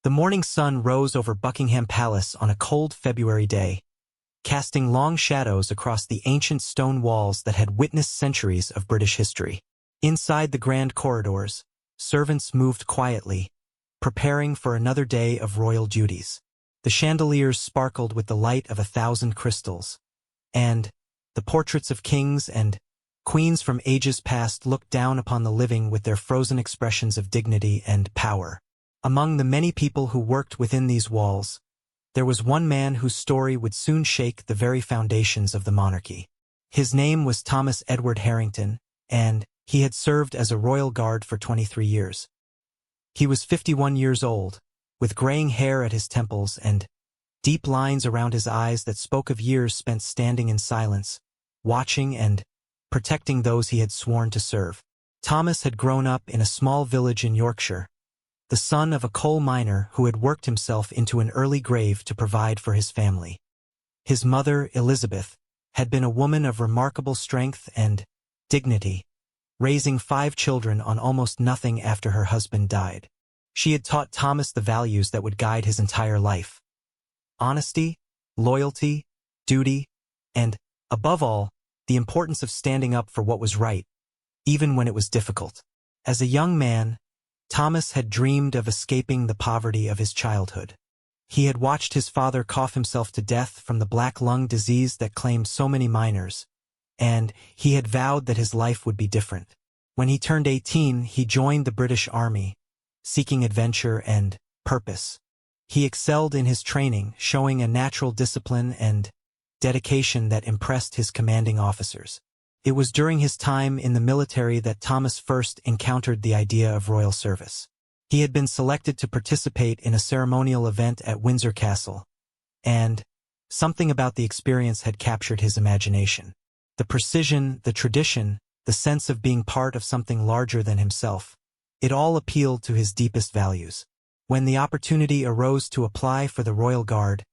The morning sun rose over Buckingham Palace on a cold February day, casting long shadows across the ancient stone walls that had witnessed centuries of British history. Inside the grand corridors, servants moved quietly, preparing for another day of royal duties. The chandeliers sparkled with the light of 1,000 crystals, and the portraits of kings and queens from ages past looked down upon the living with their frozen expressions of dignity and power. Among the many people who worked within these walls, there was one man whose story would soon shake the very foundations of the monarchy. His name was Thomas Edward Harrington, and he had served as a royal guard for 23 years. He was 51 years old, with graying hair at his temples and deep lines around his eyes that spoke of years spent standing in silence, watching and protecting those he had sworn to serve. Thomas had grown up in a small village in Yorkshire, the son of a coal miner who had worked himself into an early grave to provide for his family. His mother, Elizabeth, had been a woman of remarkable strength and dignity, raising 5 children on almost nothing after her husband died. She had taught Thomas the values that would guide his entire life: honesty, loyalty, duty, and, above all, the importance of standing up for what was right, even when it was difficult. As a young man, Thomas had dreamed of escaping the poverty of his childhood. He had watched his father cough himself to death from the black lung disease that claimed so many miners, and he had vowed that his life would be different. When he turned 18, he joined the British Army, seeking adventure and purpose. He excelled in his training, showing a natural discipline and dedication that impressed his commanding officers. It was during his time in the military that Thomas first encountered the idea of royal service. He had been selected to participate in a ceremonial event at Windsor Castle, and something about the experience had captured his imagination. The precision, the tradition, the sense of being part of something larger than himself. It all appealed to his deepest values. When the opportunity arose to apply for the Royal Guard,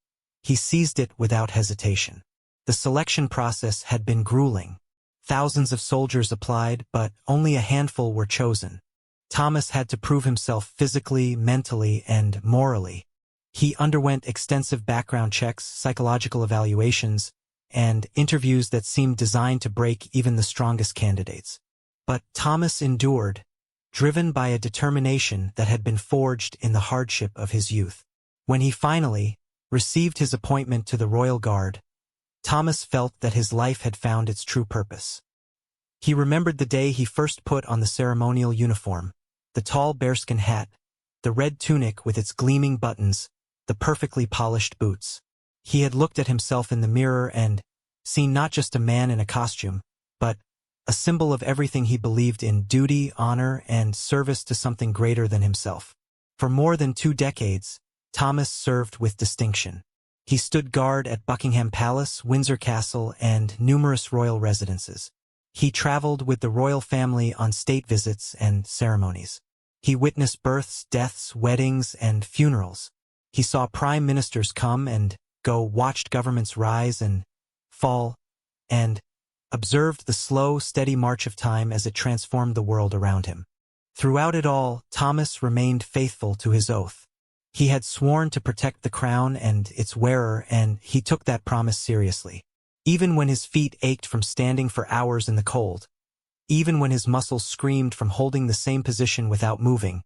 he seized it without hesitation. The selection process had been grueling. Thousands of soldiers applied, but only a handful were chosen. Thomas had to prove himself physically, mentally, and morally. He underwent extensive background checks, psychological evaluations, and interviews that seemed designed to break even the strongest candidates. But Thomas endured, driven by a determination that had been forged in the hardship of his youth. When he finally received his appointment to the Royal Guard, Thomas felt that his life had found its true purpose. He remembered the day he first put on the ceremonial uniform, the tall bearskin hat, the red tunic with its gleaming buttons, the perfectly polished boots. He had looked at himself in the mirror and seen not just a man in a costume, but a symbol of everything he believed in: duty, honor, and service to something greater than himself. For more than 2 decades, Thomas served with distinction. He stood guard at Buckingham Palace, Windsor Castle, and numerous royal residences. He traveled with the royal family on state visits and ceremonies. He witnessed births, deaths, weddings, and funerals. He saw prime ministers come and go, watched governments rise and fall, and observed the slow, steady march of time as it transformed the world around him. Throughout it all, Thomas remained faithful to his oath. He had sworn to protect the crown and its wearer, and he took that promise seriously. Even when his feet ached from standing for hours in the cold, even when his muscles screamed from holding the same position without moving,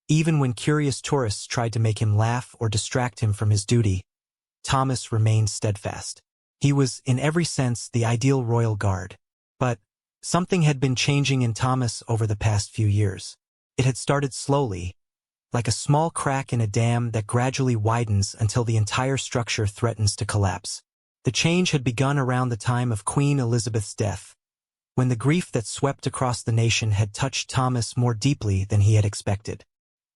even when curious tourists tried to make him laugh or distract him from his duty, Thomas remained steadfast. He was, in every sense, the ideal royal guard. But something had been changing in Thomas over the past few years. It had started slowly, like a small crack in a dam that gradually widens until the entire structure threatens to collapse. The change had begun around the time of Queen Elizabeth's death, when the grief that swept across the nation had touched Thomas more deeply than he had expected.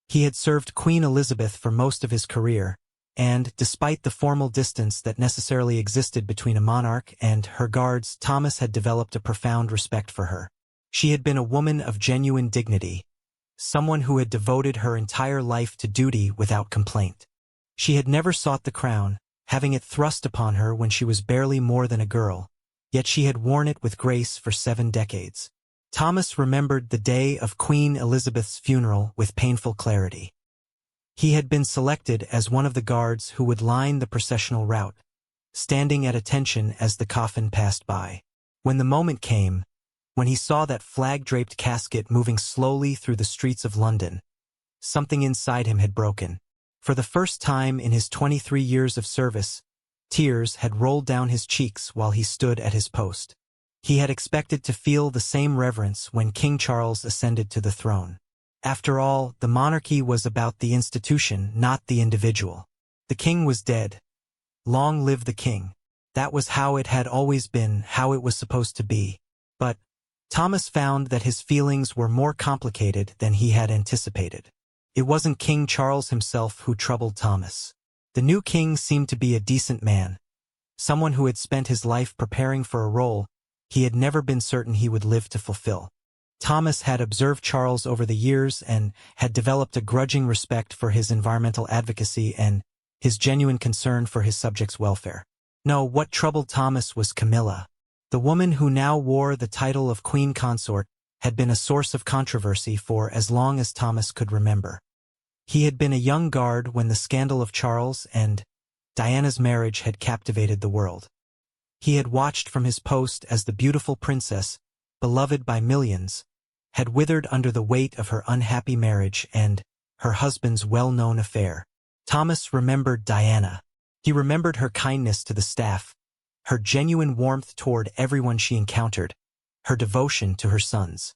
He had served Queen Elizabeth for most of his career, and, despite the formal distance that necessarily existed between a monarch and her guards, Thomas had developed a profound respect for her. She had been a woman of genuine dignity, someone who had devoted her entire life to duty without complaint. She had never sought the crown, having it thrust upon her when she was barely more than a girl, yet she had worn it with grace for 7 decades. Thomas remembered the day of Queen Elizabeth's funeral with painful clarity. He had been selected as one of the guards who would line the processional route, standing at attention as the coffin passed by. When the moment came, when he saw that flag-draped casket moving slowly through the streets of London, something inside him had broken. For the first time in his 23 years of service, tears had rolled down his cheeks while he stood at his post. He had expected to feel the same reverence when King Charles ascended to the throne. After all, the monarchy was about the institution, not the individual. The king was dead. Long live the king. That was how it had always been, how it was supposed to be. But Thomas found that his feelings were more complicated than he had anticipated. It wasn't King Charles himself who troubled Thomas. The new king seemed to be a decent man, someone who had spent his life preparing for a role he had never been certain he would live to fulfill. Thomas had observed Charles over the years and had developed a grudging respect for his environmental advocacy and his genuine concern for his subjects' welfare. No, what troubled Thomas was Camilla. The woman who now wore the title of Queen Consort had been a source of controversy for as long as Thomas could remember. He had been a young guard when the scandal of Charles and Diana's marriage had captivated the world. He had watched from his post as the beautiful princess, beloved by millions, had withered under the weight of her unhappy marriage and her husband's well-known affair. Thomas remembered Diana. He remembered her kindness to the staff, her genuine warmth toward everyone she encountered, her devotion to her sons.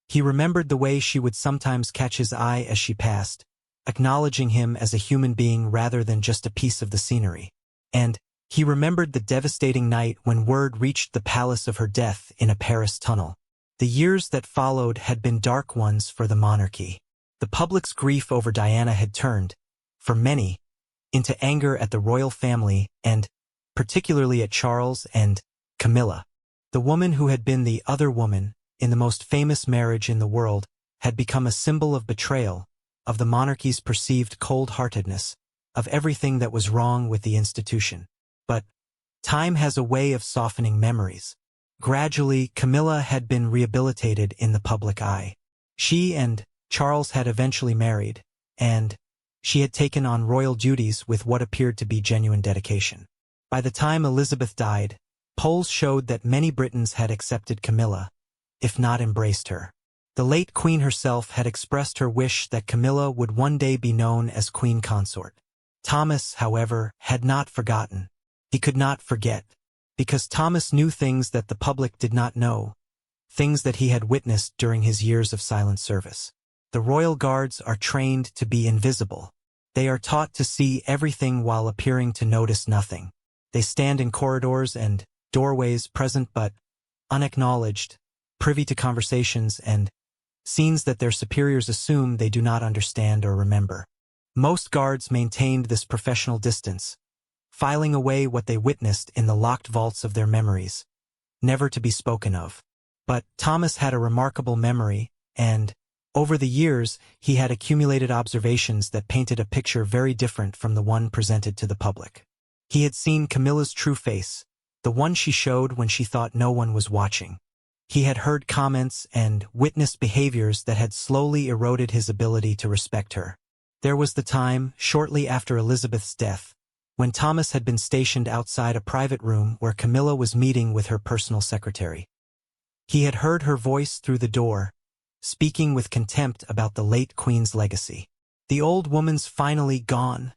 He remembered the way she would sometimes catch his eye as she passed, acknowledging him as a human being rather than just a piece of the scenery. And he remembered the devastating night when word reached the palace of her death in a Paris tunnel. The years that followed had been dark ones for the monarchy. The public's grief over Diana had turned, for many, into anger at the royal family and, particularly at Charles and Camilla. The woman who had been the other woman in the most famous marriage in the world had become a symbol of betrayal, of the monarchy's perceived cold-heartedness, of everything that was wrong with the institution. But time has a way of softening memories. Gradually, Camilla had been rehabilitated in the public eye. She and Charles had eventually married, and she had taken on royal duties with what appeared to be genuine dedication. By the time Elizabeth died, polls showed that many Britons had accepted Camilla, if not embraced her. The late queen herself had expressed her wish that Camilla would one day be known as Queen Consort. Thomas, however, had not forgotten. He could not forget, because Thomas knew things that the public did not know, things that he had witnessed during his years of silent service. The royal guards are trained to be invisible. They are taught to see everything while appearing to notice nothing. They stand in corridors and doorways, present but unacknowledged, privy to conversations and scenes that their superiors assume they do not understand or remember. Most guards maintained this professional distance, filing away what they witnessed in the locked vaults of their memories, never to be spoken of. But Thomas had a remarkable memory, and, over the years, he had accumulated observations that painted a picture very different from the one presented to the public. He had seen Camilla's true face, the one she showed when she thought no one was watching. He had heard comments and witnessed behaviors that had slowly eroded his ability to respect her. There was the time, shortly after Elizabeth's death, when Thomas had been stationed outside a private room where Camilla was meeting with her personal secretary. He had heard her voice through the door, speaking with contempt about the late queen's legacy. "The old woman's finally gone,"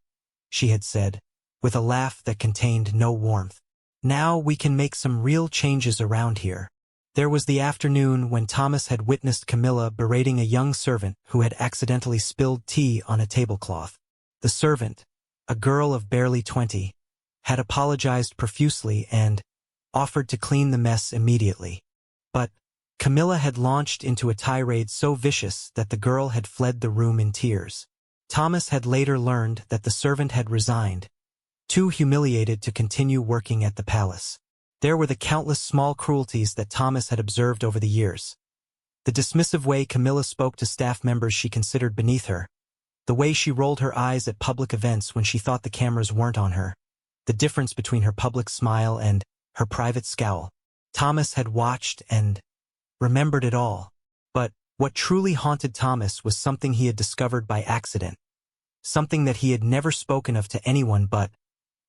she had said, with a laugh that contained no warmth. "Now we can make some real changes around here." There was the afternoon when Thomas had witnessed Camilla berating a young servant who had accidentally spilled tea on a tablecloth. The servant, a girl of barely 20, had apologized profusely and offered to clean the mess immediately. But Camilla had launched into a tirade so vicious that the girl had fled the room in tears. Thomas had later learned that the servant had resigned, too humiliated to continue working at the palace. There were the countless small cruelties that Thomas had observed over the years. The dismissive way Camilla spoke to staff members she considered beneath her, the way she rolled her eyes at public events when she thought the cameras weren't on her, the difference between her public smile and her private scowl. Thomas had watched and remembered it all. But what truly haunted Thomas was something he had discovered by accident. something that he had never spoken of to anyone but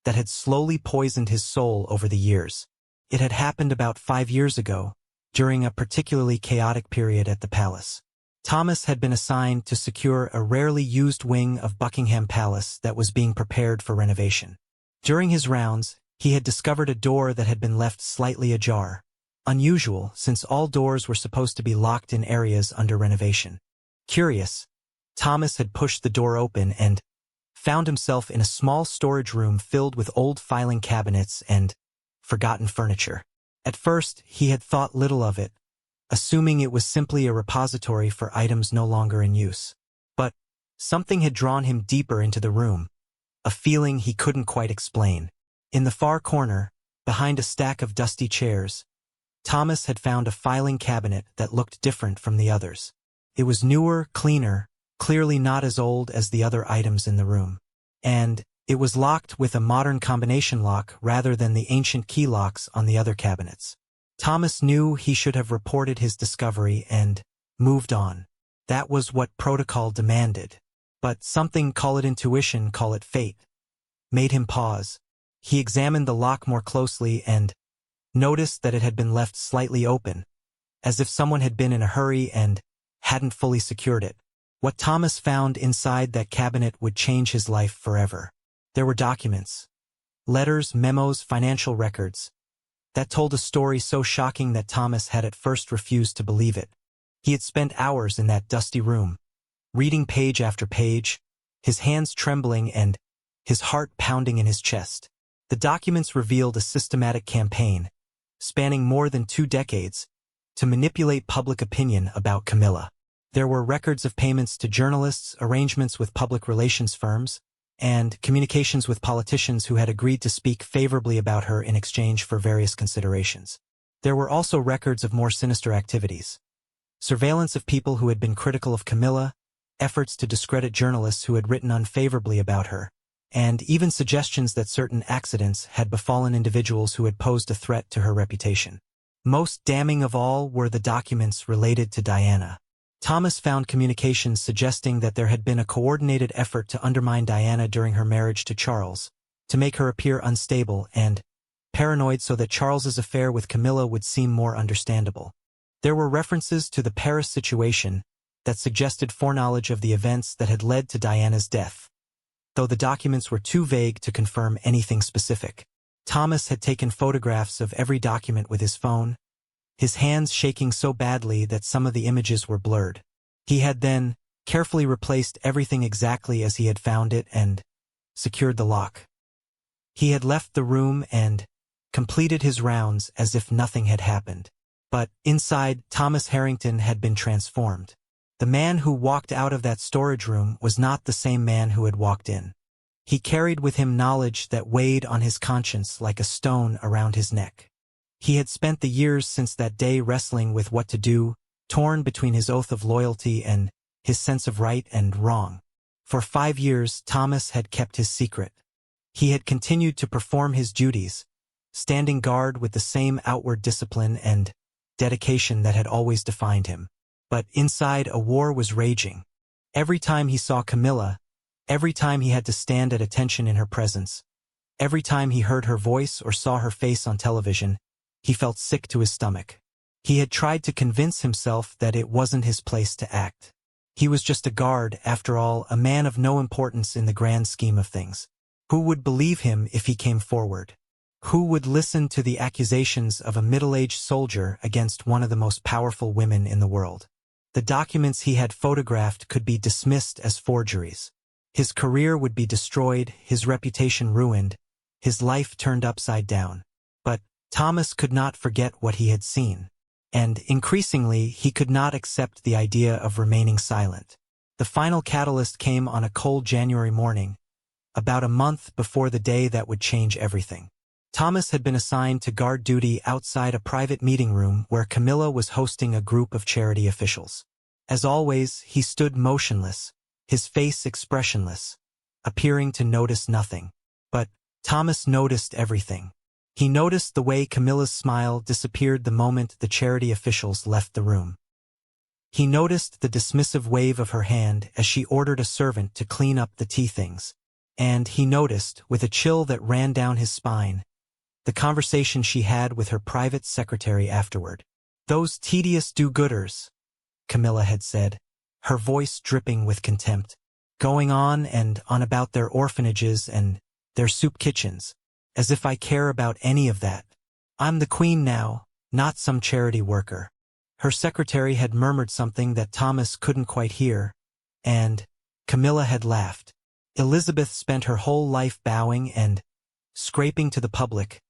that had slowly poisoned his soul over the years. It had happened about 5 years ago, during a particularly chaotic period at the palace. Thomas had been assigned to secure a rarely used wing of Buckingham Palace that was being prepared for renovation. During his rounds, he had discovered a door that had been left slightly ajar, unusual since all doors were supposed to be locked in areas under renovation. Curious, Thomas had pushed the door open and found himself in a small storage room filled with old filing cabinets and forgotten furniture. At first, he had thought little of it, assuming it was simply a repository for items no longer in use. But something had drawn him deeper into the room, a feeling he couldn't quite explain. In the far corner, behind a stack of dusty chairs, Thomas had found a filing cabinet that looked different from the others. It was newer, cleaner, clearly not as old as the other items in the room. And it was locked with a modern combination lock rather than the ancient key locks on the other cabinets. Thomas knew he should have reported his discovery and moved on. That was what protocol demanded. But something, call it intuition, call it fate, made him pause. He examined the lock more closely and noticed that it had been left slightly open, as if someone had been in a hurry and hadn't fully secured it. What Thomas found inside that cabinet would change his life forever. There were documents, letters, memos, financial records, that told a story so shocking that Thomas had at first refused to believe it. He had spent hours in that dusty room, reading page after page, his hands trembling and his heart pounding in his chest. The documents revealed a systematic campaign, spanning more than 2 decades, to manipulate public opinion about Camilla. There were records of payments to journalists, arrangements with public relations firms, and communications with politicians who had agreed to speak favorably about her in exchange for various considerations. There were also records of more sinister activities. Surveillance of people who had been critical of Camilla, efforts to discredit journalists who had written unfavorably about her, and even suggestions that certain accidents had befallen individuals who had posed a threat to her reputation. Most damning of all were the documents related to Diana. Thomas found communications suggesting that there had been a coordinated effort to undermine Diana during her marriage to Charles, to make her appear unstable and paranoid so that Charles's affair with Camilla would seem more understandable. There were references to the Paris situation that suggested foreknowledge of the events that had led to Diana's death, though the documents were too vague to confirm anything specific. Thomas had taken photographs of every document with his phone, his hands shaking so badly that some of the images were blurred. He had then carefully replaced everything exactly as he had found it and secured the lock. He had left the room and completed his rounds as if nothing had happened. But inside, Thomas Harrington had been transformed. The man who walked out of that storage room was not the same man who had walked in. He carried with him knowledge that weighed on his conscience like a stone around his neck. He had spent the years since that day wrestling with what to do, torn between his oath of loyalty and his sense of right and wrong. For 5 years, Thomas had kept his secret. He had continued to perform his duties, standing guard with the same outward discipline and dedication that had always defined him. But inside, a war was raging. Every time he saw Camilla, every time he had to stand at attention in her presence, every time he heard her voice or saw her face on television, he felt sick to his stomach. He had tried to convince himself that it wasn't his place to act. He was just a guard, after all, a man of no importance in the grand scheme of things. Who would believe him if he came forward? Who would listen to the accusations of a middle-aged soldier against one of the most powerful women in the world? The documents he had photographed could be dismissed as forgeries. His career would be destroyed, his reputation ruined, his life turned upside down. But Thomas could not forget what he had seen. And increasingly, he could not accept the idea of remaining silent. The final catalyst came on a cold January morning, about a month before the day that would change everything. Thomas had been assigned to guard duty outside a private meeting room where Camilla was hosting a group of charity officials. As always, he stood motionless, his face expressionless, appearing to notice nothing. But Thomas noticed everything. He noticed the way Camilla's smile disappeared the moment the charity officials left the room. He noticed the dismissive wave of her hand as she ordered a servant to clean up the tea things. And he noticed, with a chill that ran down his spine, the conversation she had with her private secretary afterward. "Those tedious do-gooders," Camilla had said, her voice dripping with contempt, "going on and on about their orphanages and their soup kitchens, as if I care about any of that. I'm the queen now, not some charity worker." Her secretary had murmured something that Thomas couldn't quite hear, and Camilla had laughed. Elizabeth spent her whole life bowing and scraping to the public,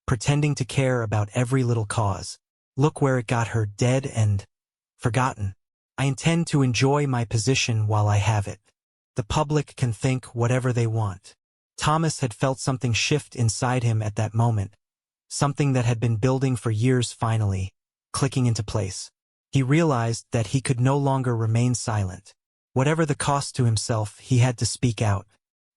pretending to care about every little cause. Look where it got her, dead and forgotten. I intend to enjoy my position while I have it. The public can think whatever they want. Thomas had felt something shift inside him at that moment, something that had been building for years finally clicking into place. He realized that he could no longer remain silent. Whatever the cost to himself, he had to speak out.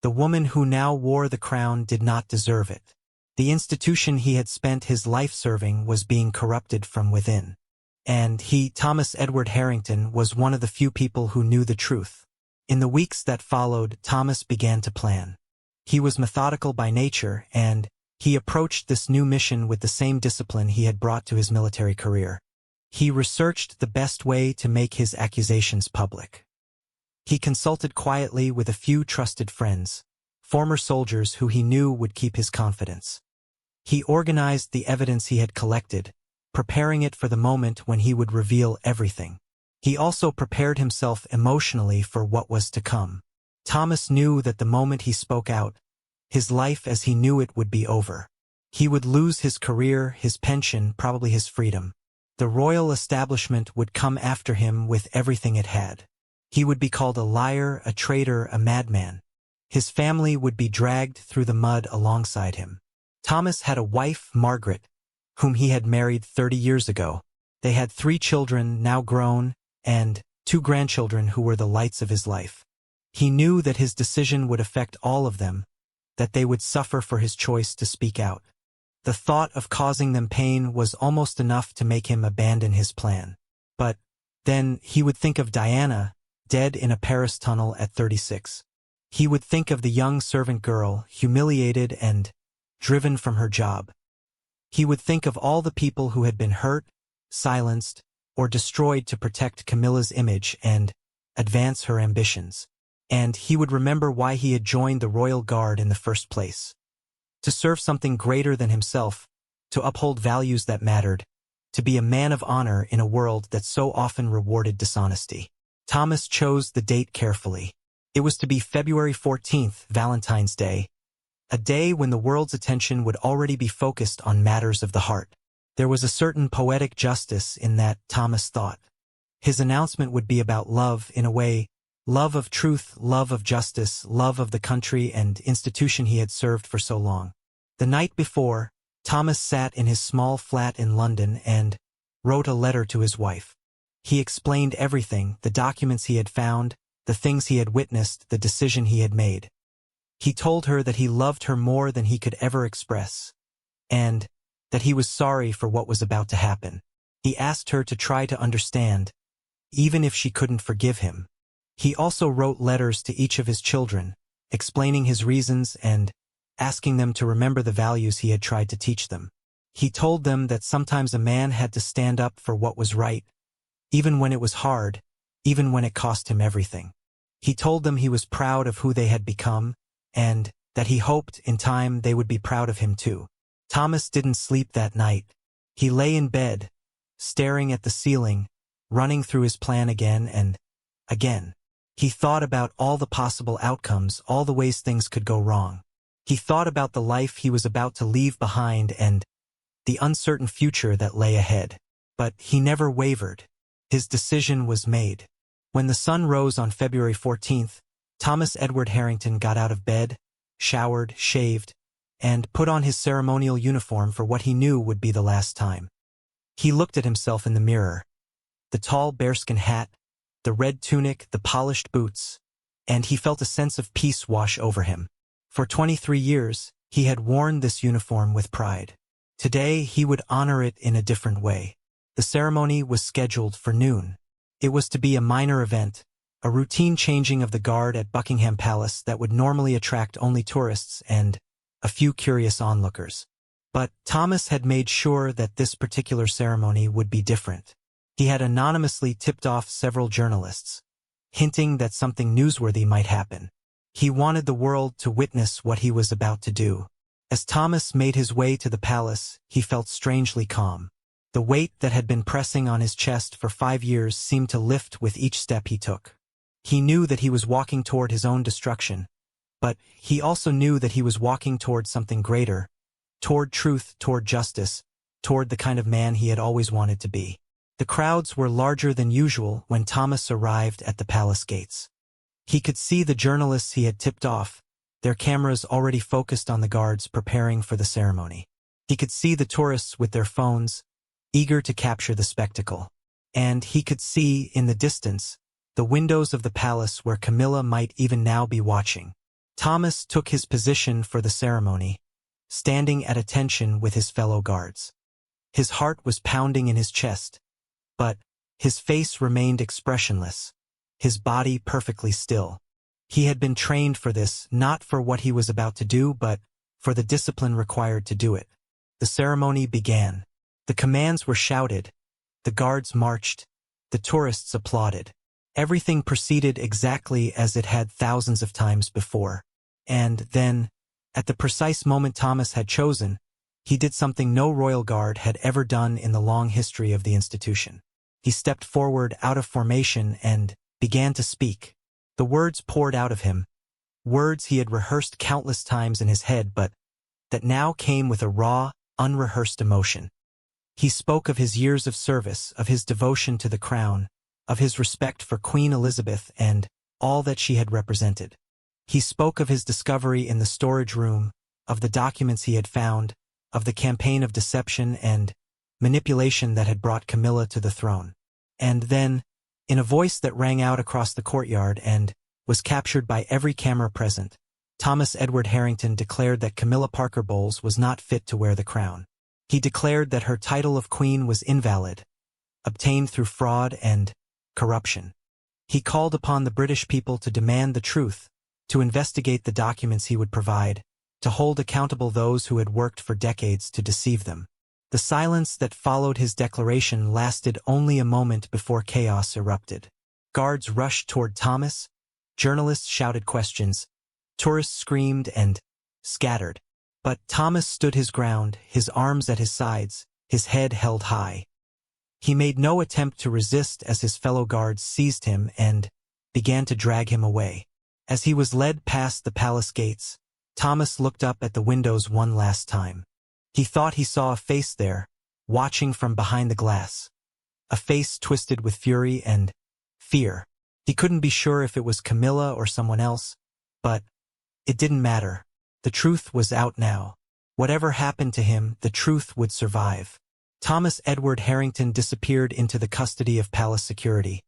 The woman who now wore the crown did not deserve it. The institution he had spent his life serving was being corrupted from within. And he, Thomas Edward Harrington, was one of the few people who knew the truth. In the weeks that followed, Thomas began to plan. He was methodical by nature, and he approached this new mission with the same discipline he had brought to his military career. He researched the best way to make his accusations public. He consulted quietly with a few trusted friends, former soldiers who he knew would keep his confidence. He organized the evidence he had collected, preparing it for the moment when he would reveal everything. He also prepared himself emotionally for what was to come. Thomas knew that the moment he spoke out, his life as he knew it would be over. He would lose his career, his pension, probably his freedom. The royal establishment would come after him with everything it had. He would be called a liar, a traitor, a madman. His family would be dragged through the mud alongside him. Thomas had a wife, Margaret, whom he had married 30 years ago. They had 3 children, now grown, and 2 grandchildren who were the lights of his life. He knew that his decision would affect all of them, that they would suffer for his choice to speak out. The thought of causing them pain was almost enough to make him abandon his plan. But then he would think of Diana, dead in a Paris tunnel at 36. He would think of the young servant girl, humiliated and driven from her job. He would think of all the people who had been hurt, silenced, or destroyed to protect Camilla's image and advance her ambitions. And he would remember why he had joined the Royal Guard in the first place. To serve something greater than himself, to uphold values that mattered, to be a man of honor in a world that so often rewarded dishonesty. Thomas chose the date carefully. It was to be February 14th, Valentine's Day, a day when the world's attention would already be focused on matters of the heart. There was a certain poetic justice in that, Thomas thought. His announcement would be about love in a way, love of truth, love of justice, love of the country and institution he had served for so long. The night before, Thomas sat in his small flat in London and wrote a letter to his wife. He explained everything, the documents he had found, the things he had witnessed, the decision he had made. He told her that he loved her more than he could ever express, and that he was sorry for what was about to happen. He asked her to try to understand, even if she couldn't forgive him. He also wrote letters to each of his children, explaining his reasons and asking them to remember the values he had tried to teach them. He told them that sometimes a man had to stand up for what was right, even when it was hard, even when it cost him everything. He told them he was proud of who they had become, and that he hoped in time they would be proud of him too. Thomas didn't sleep that night. He lay in bed, staring at the ceiling, running through his plan again and again. He thought about all the possible outcomes, all the ways things could go wrong. He thought about the life he was about to leave behind and the uncertain future that lay ahead. But he never wavered. His decision was made. When the sun rose on February 14th, Thomas Edward Harrington got out of bed, showered, shaved, and put on his ceremonial uniform for what he knew would be the last time. He looked at himself in the mirror. The tall bearskin hat, the red tunic, the polished boots, and he felt a sense of peace wash over him. For 23 years, he had worn this uniform with pride. Today, he would honor it in a different way. The ceremony was scheduled for noon. It was to be a minor event, a routine changing of the guard at Buckingham Palace that would normally attract only tourists and a few curious onlookers. But Thomas had made sure that this particular ceremony would be different. He had anonymously tipped off several journalists, hinting that something newsworthy might happen. He wanted the world to witness what he was about to do. As Thomas made his way to the palace, he felt strangely calm. The weight that had been pressing on his chest for 5 years seemed to lift with each step he took. He knew that he was walking toward his own destruction, but he also knew that he was walking toward something greater, toward truth, toward justice, toward the kind of man he had always wanted to be. The crowds were larger than usual when Thomas arrived at the palace gates. He could see the journalists he had tipped off, their cameras already focused on the guards preparing for the ceremony. He could see the tourists with their phones, eager to capture the spectacle. And he could see, in the distance, the windows of the palace where Camilla might even now be watching. Thomas took his position for the ceremony, standing at attention with his fellow guards. His heart was pounding in his chest, but his face remained expressionless, his body perfectly still. He had been trained for this, not for what he was about to do, but for the discipline required to do it. The ceremony began. The commands were shouted, the guards marched, the tourists applauded. Everything proceeded exactly as it had thousands of times before. And then, at the precise moment Thomas had chosen, he did something no royal guard had ever done in the long history of the institution. He stepped forward out of formation and began to speak. The words poured out of him, words he had rehearsed countless times in his head but that now came with a raw, unrehearsed emotion. He spoke of his years of service, of his devotion to the crown, of his respect for Queen Elizabeth and all that she had represented. He spoke of his discovery in the storage room, of the documents he had found, of the campaign of deception and manipulation that had brought Camilla to the throne. And then, in a voice that rang out across the courtyard and was captured by every camera present, Thomas Edward Harrington declared that Camilla Parker Bowles was not fit to wear the crown. He declared that her title of queen was invalid, obtained through fraud and corruption. He called upon the British people to demand the truth, to investigate the documents he would provide, to hold accountable those who had worked for decades to deceive them. The silence that followed his declaration lasted only a moment before chaos erupted. Guards rushed toward Thomas, journalists shouted questions, tourists screamed and scattered. But Thomas stood his ground, his arms at his sides, his head held high. He made no attempt to resist as his fellow guards seized him and began to drag him away. As he was led past the palace gates, Thomas looked up at the windows one last time. He thought he saw a face there, watching from behind the glass. A face twisted with fury and fear. He couldn't be sure if it was Camilla or someone else, but it didn't matter. The truth was out now. Whatever happened to him, the truth would survive. Thomas Edward Harrington disappeared into the custody of palace security,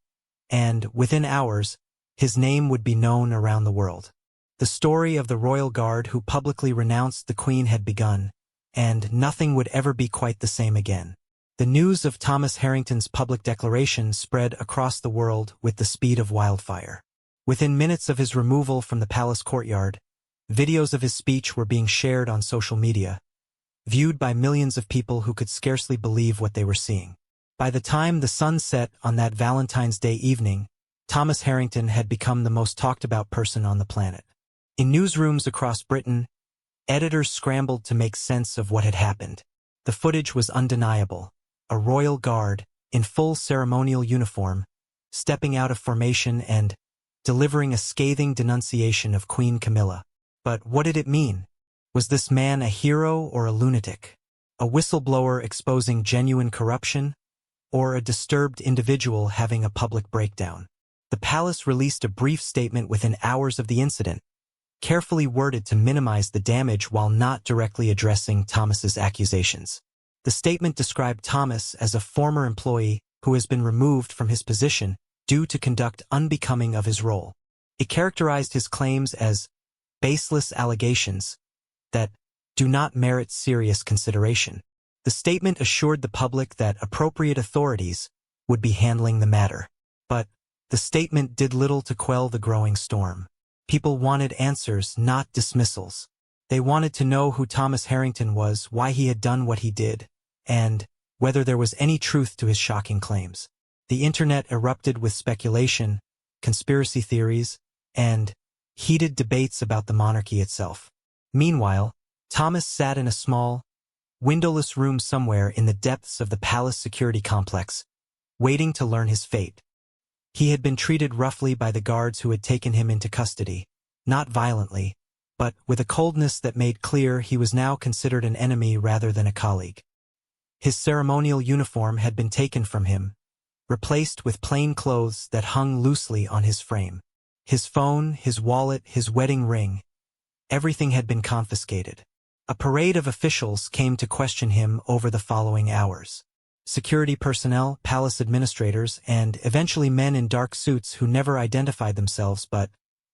and, within hours, his name would be known around the world. The story of the royal guard who publicly renounced the Queen had begun, and nothing would ever be quite the same again. The news of Thomas Harrington's public declaration spread across the world with the speed of wildfire. Within minutes of his removal from the palace courtyard, videos of his speech were being shared on social media, viewed by millions of people who could scarcely believe what they were seeing. By the time the sun set on that Valentine's Day evening, Thomas Harrington had become the most talked-about person on the planet. In newsrooms across Britain, editors scrambled to make sense of what had happened. The footage was undeniable. A royal guard, in full ceremonial uniform, stepping out of formation and delivering a scathing denunciation of Queen Camilla. But what did it mean? Was this man a hero or a lunatic? A whistleblower exposing genuine corruption? Or a disturbed individual having a public breakdown? The palace released a brief statement within hours of the incident, carefully worded to minimize the damage while not directly addressing Thomas's accusations. The statement described Thomas as a former employee who has been removed from his position due to conduct unbecoming of his role. It characterized his claims as baseless allegations that do not merit serious consideration. The statement assured the public that appropriate authorities would be handling the matter. But the statement did little to quell the growing storm. People wanted answers, not dismissals. They wanted to know who Thomas Harrington was, why he had done what he did, and whether there was any truth to his shocking claims. The internet erupted with speculation, conspiracy theories, and heated debates about the monarchy itself. Meanwhile, Thomas sat in a small, windowless room somewhere in the depths of the palace security complex, waiting to learn his fate. He had been treated roughly by the guards who had taken him into custody, not violently, but with a coldness that made clear he was now considered an enemy rather than a colleague. His ceremonial uniform had been taken from him, replaced with plain clothes that hung loosely on his frame. His phone, his wallet, his wedding ring, everything had been confiscated. A parade of officials came to question him over the following hours. Security personnel, palace administrators, and eventually men in dark suits who never identified themselves but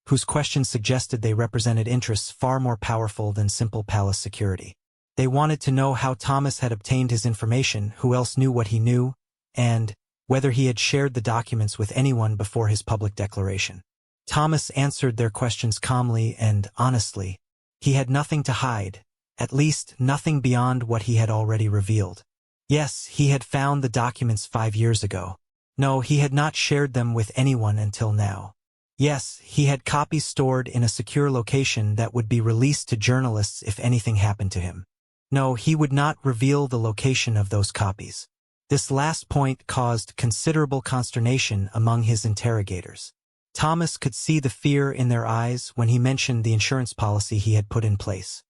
whose questions suggested they represented interests far more powerful than simple palace security. They wanted to know how Thomas had obtained his information, who else knew what he knew, and whether he had shared the documents with anyone before his public declaration. Thomas answered their questions calmly and honestly. He had nothing to hide, at least nothing beyond what he had already revealed. Yes, he had found the documents 5 years ago. No, he had not shared them with anyone until now. Yes, he had copies stored in a secure location that would be released to journalists if anything happened to him. No, he would not reveal the location of those copies. This last point caused considerable consternation among his interrogators. Thomas could see the fear in their eyes when he mentioned the insurance policy he had put in place.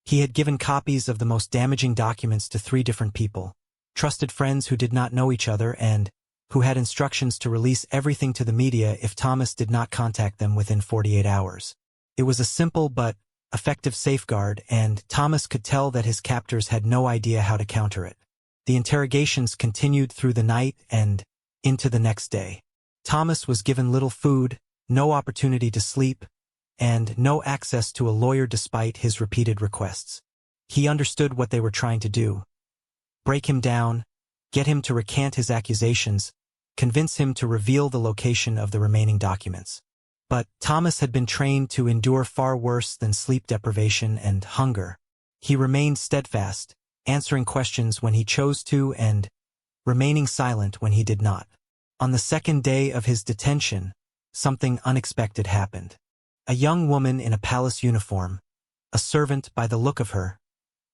He had given copies of the most damaging documents to 3 different people, trusted friends who did not know each other and who had instructions to release everything to the media if Thomas did not contact them within 48 hours. It was a simple but effective safeguard, and Thomas could tell that his captors had no idea how to counter it. The interrogations continued through the night and into the next day. Thomas was given little food, no opportunity to sleep, and no access to a lawyer despite his repeated requests. He understood what they were trying to do: break him down, get him to recant his accusations, convince him to reveal the location of the remaining documents. But Thomas had been trained to endure far worse than sleep deprivation and hunger. He remained steadfast, answering questions when he chose to and remaining silent when he did not. On the second day of his detention, something unexpected happened. A young woman in a palace uniform, a servant by the look of her,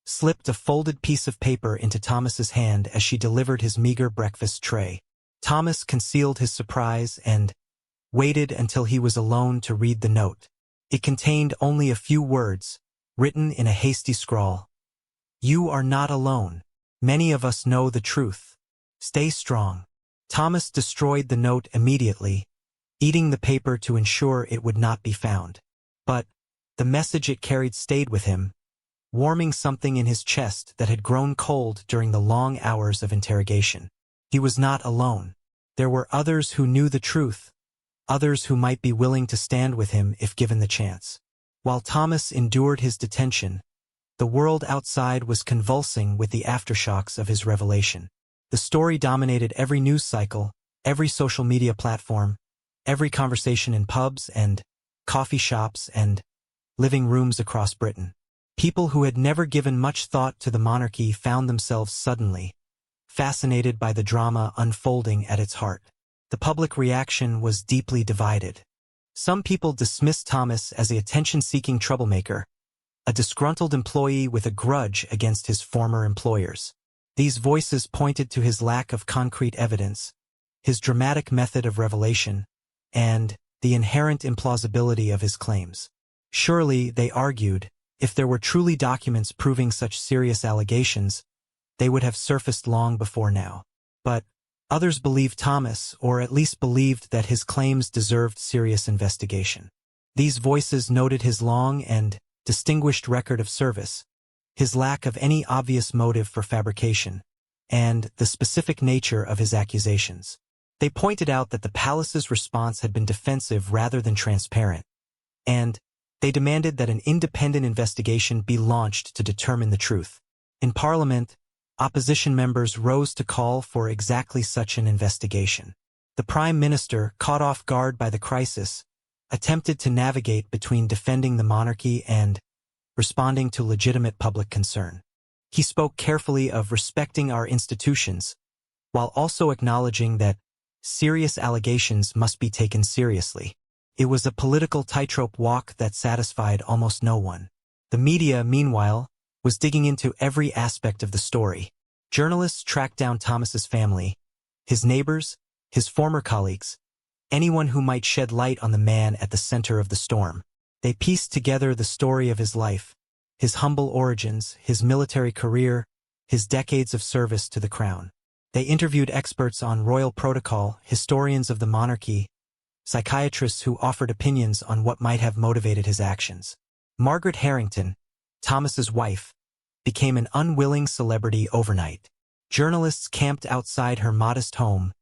slipped a folded piece of paper into Thomas's hand as she delivered his meager breakfast tray. Thomas concealed his surprise and waited until he was alone to read the note. It contained only a few words, written in a hasty scrawl. "You are not alone. Many of us know the truth. Stay strong." Thomas destroyed the note immediately, eating the paper to ensure it would not be found. But the message it carried stayed with him, warming something in his chest that had grown cold during the long hours of interrogation. He was not alone. There were others who knew the truth, others who might be willing to stand with him if given the chance. While Thomas endured his detention, the world outside was convulsing with the aftershocks of his revelation. The story dominated every news cycle, every social media platform, every conversation in pubs and coffee shops and living rooms across Britain. People who had never given much thought to the monarchy found themselves suddenly fascinated by the drama unfolding at its heart. The public reaction was deeply divided. Some people dismissed Thomas as an attention-seeking troublemaker, a disgruntled employee with a grudge against his former employers. These voices pointed to his lack of concrete evidence, his dramatic method of revelation, and the inherent implausibility of his claims. Surely, they argued, if there were truly documents proving such serious allegations, they would have surfaced long before now. But others believed Thomas, or at least believed that his claims deserved serious investigation. These voices noted his long and distinguished record of service, his lack of any obvious motive for fabrication, and the specific nature of his accusations. They pointed out that the palace's response had been defensive rather than transparent, and they demanded that an independent investigation be launched to determine the truth. In Parliament, opposition members rose to call for exactly such an investigation. The Prime Minister, caught off guard by the crisis, attempted to navigate between defending the monarchy and responding to legitimate public concern. He spoke carefully of respecting our institutions, while also acknowledging that serious allegations must be taken seriously. It was a political tightrope walk that satisfied almost no one. The media, meanwhile, was digging into every aspect of the story. Journalists tracked down Thomas's family, his neighbors, his former colleagues, anyone who might shed light on the man at the center of the storm. They pieced together the story of his life, his humble origins, his military career, his decades of service to the crown. They interviewed experts on royal protocol, historians of the monarchy, psychiatrists who offered opinions on what might have motivated his actions. Margaret Harrington, Thomas's wife, became an unwilling celebrity overnight. Journalists camped outside her modest home,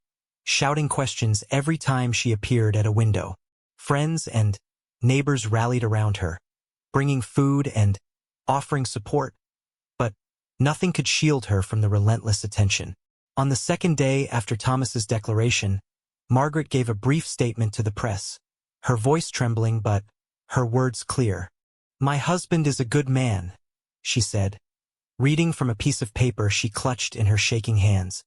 shouting questions every time she appeared at a window. Friends and neighbors rallied around her, bringing food and offering support, but nothing could shield her from the relentless attention. On the second day after Thomas's declaration, Margaret gave a brief statement to the press, her voice trembling but her words clear. "My husband is a good man," she said, reading from a piece of paper she clutched in her shaking hands.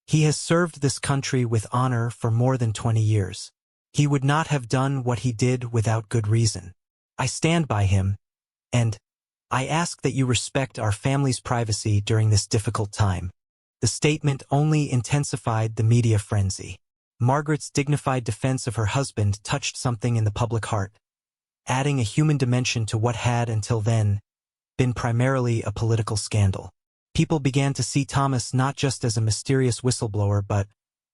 "He has served this country with honor for more than 20 years. He would not have done what he did without good reason. I stand by him, and I ask that you respect our family's privacy during this difficult time." The statement only intensified the media frenzy. Margaret's dignified defense of her husband touched something in the public heart, adding a human dimension to what had, until then, been primarily a political scandal. People began to see Thomas not just as a mysterious whistleblower but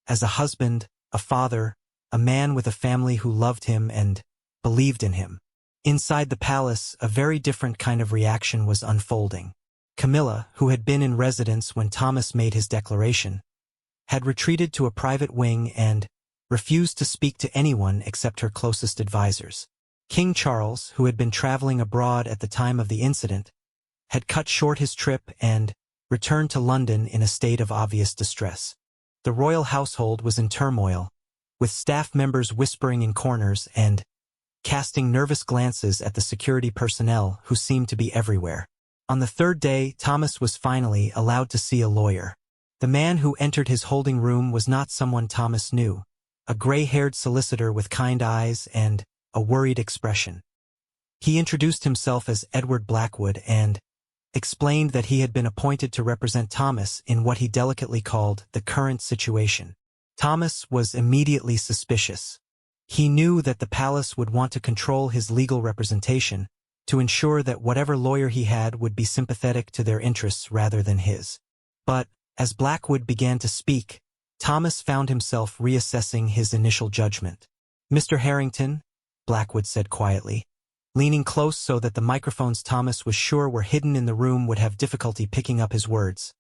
as a husband, a father, a man with a family who loved him and believed in him. Inside the palace, a very different kind of reaction was unfolding. Camilla, who had been in residence when Thomas made his declaration, had retreated to a private wing and refused to speak to anyone except her closest advisors. King Charles, who had been traveling abroad at the time of the incident, had cut short his trip and returned to London in a state of obvious distress. The royal household was in turmoil, with staff members whispering in corners and casting nervous glances at the security personnel who seemed to be everywhere. On the third day, Thomas was finally allowed to see a lawyer. The man who entered his holding room was not someone Thomas knew, a gray-haired solicitor with kind eyes and a worried expression. He introduced himself as Edward Blackwood and explained that he had been appointed to represent Thomas in what he delicately called the current situation. Thomas was immediately suspicious. He knew that the palace would want to control his legal representation to ensure that whatever lawyer he had would be sympathetic to their interests rather than his. But as Blackwood began to speak, Thomas found himself reassessing his initial judgment. "Mr. Harrington," Blackwood said quietly, leaning close so that the microphones Thomas was sure were hidden in the room would have difficulty picking up his words.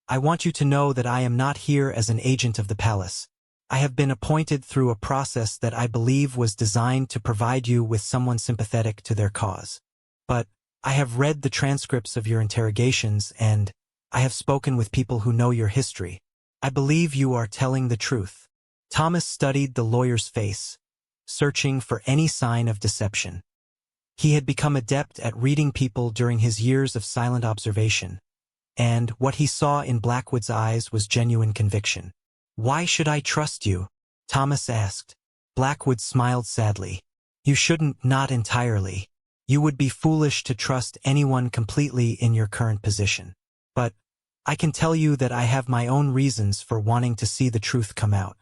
"I want you to know that I am not here as an agent of the palace. I have been appointed through a process that I believe was designed to provide you with someone sympathetic to their cause. But I have read the transcripts of your interrogations and I have spoken with people who know your history. I believe you are telling the truth." Thomas studied the lawyer's face, searching for any sign of deception. He had become adept at reading people during his years of silent observation, and what he saw in Blackwood's eyes was genuine conviction. "Why should I trust you?" Thomas asked. Blackwood smiled sadly. "You shouldn't, not entirely. You would be foolish to trust anyone completely in your current position. But I can tell you that I have my own reasons for wanting to see the truth come out.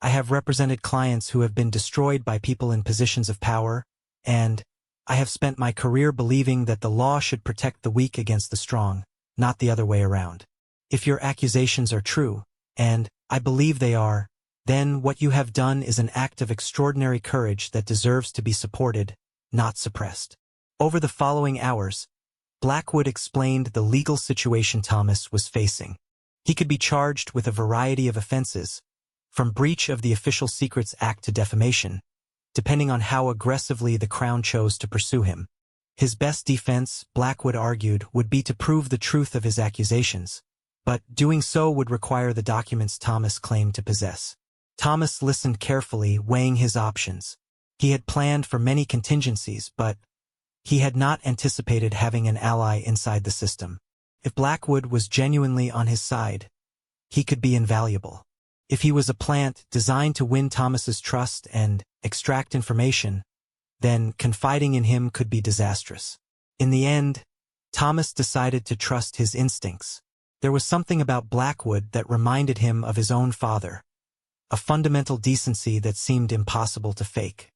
I have represented clients who have been destroyed by people in positions of power, and I have spent my career believing that the law should protect the weak against the strong, not the other way around. If your accusations are true, and I believe they are, then what you have done is an act of extraordinary courage that deserves to be supported, not suppressed." Over the following hours, Blackwood explained the legal situation Thomas was facing. He could be charged with a variety of offenses, from breach of the Official Secrets Act to defamation, depending on how aggressively the Crown chose to pursue him. His best defense, Blackwood argued, would be to prove the truth of his accusations, but doing so would require the documents Thomas claimed to possess. Thomas listened carefully, weighing his options. He had planned for many contingencies, but he had not anticipated having an ally inside the system. If Blackwood was genuinely on his side, he could be invaluable. If he was a plant designed to win Thomas's trust and extract information, then confiding in him could be disastrous. In the end, Thomas decided to trust his instincts. There was something about Blackwood that reminded him of his own father, a fundamental decency that seemed impossible to fake.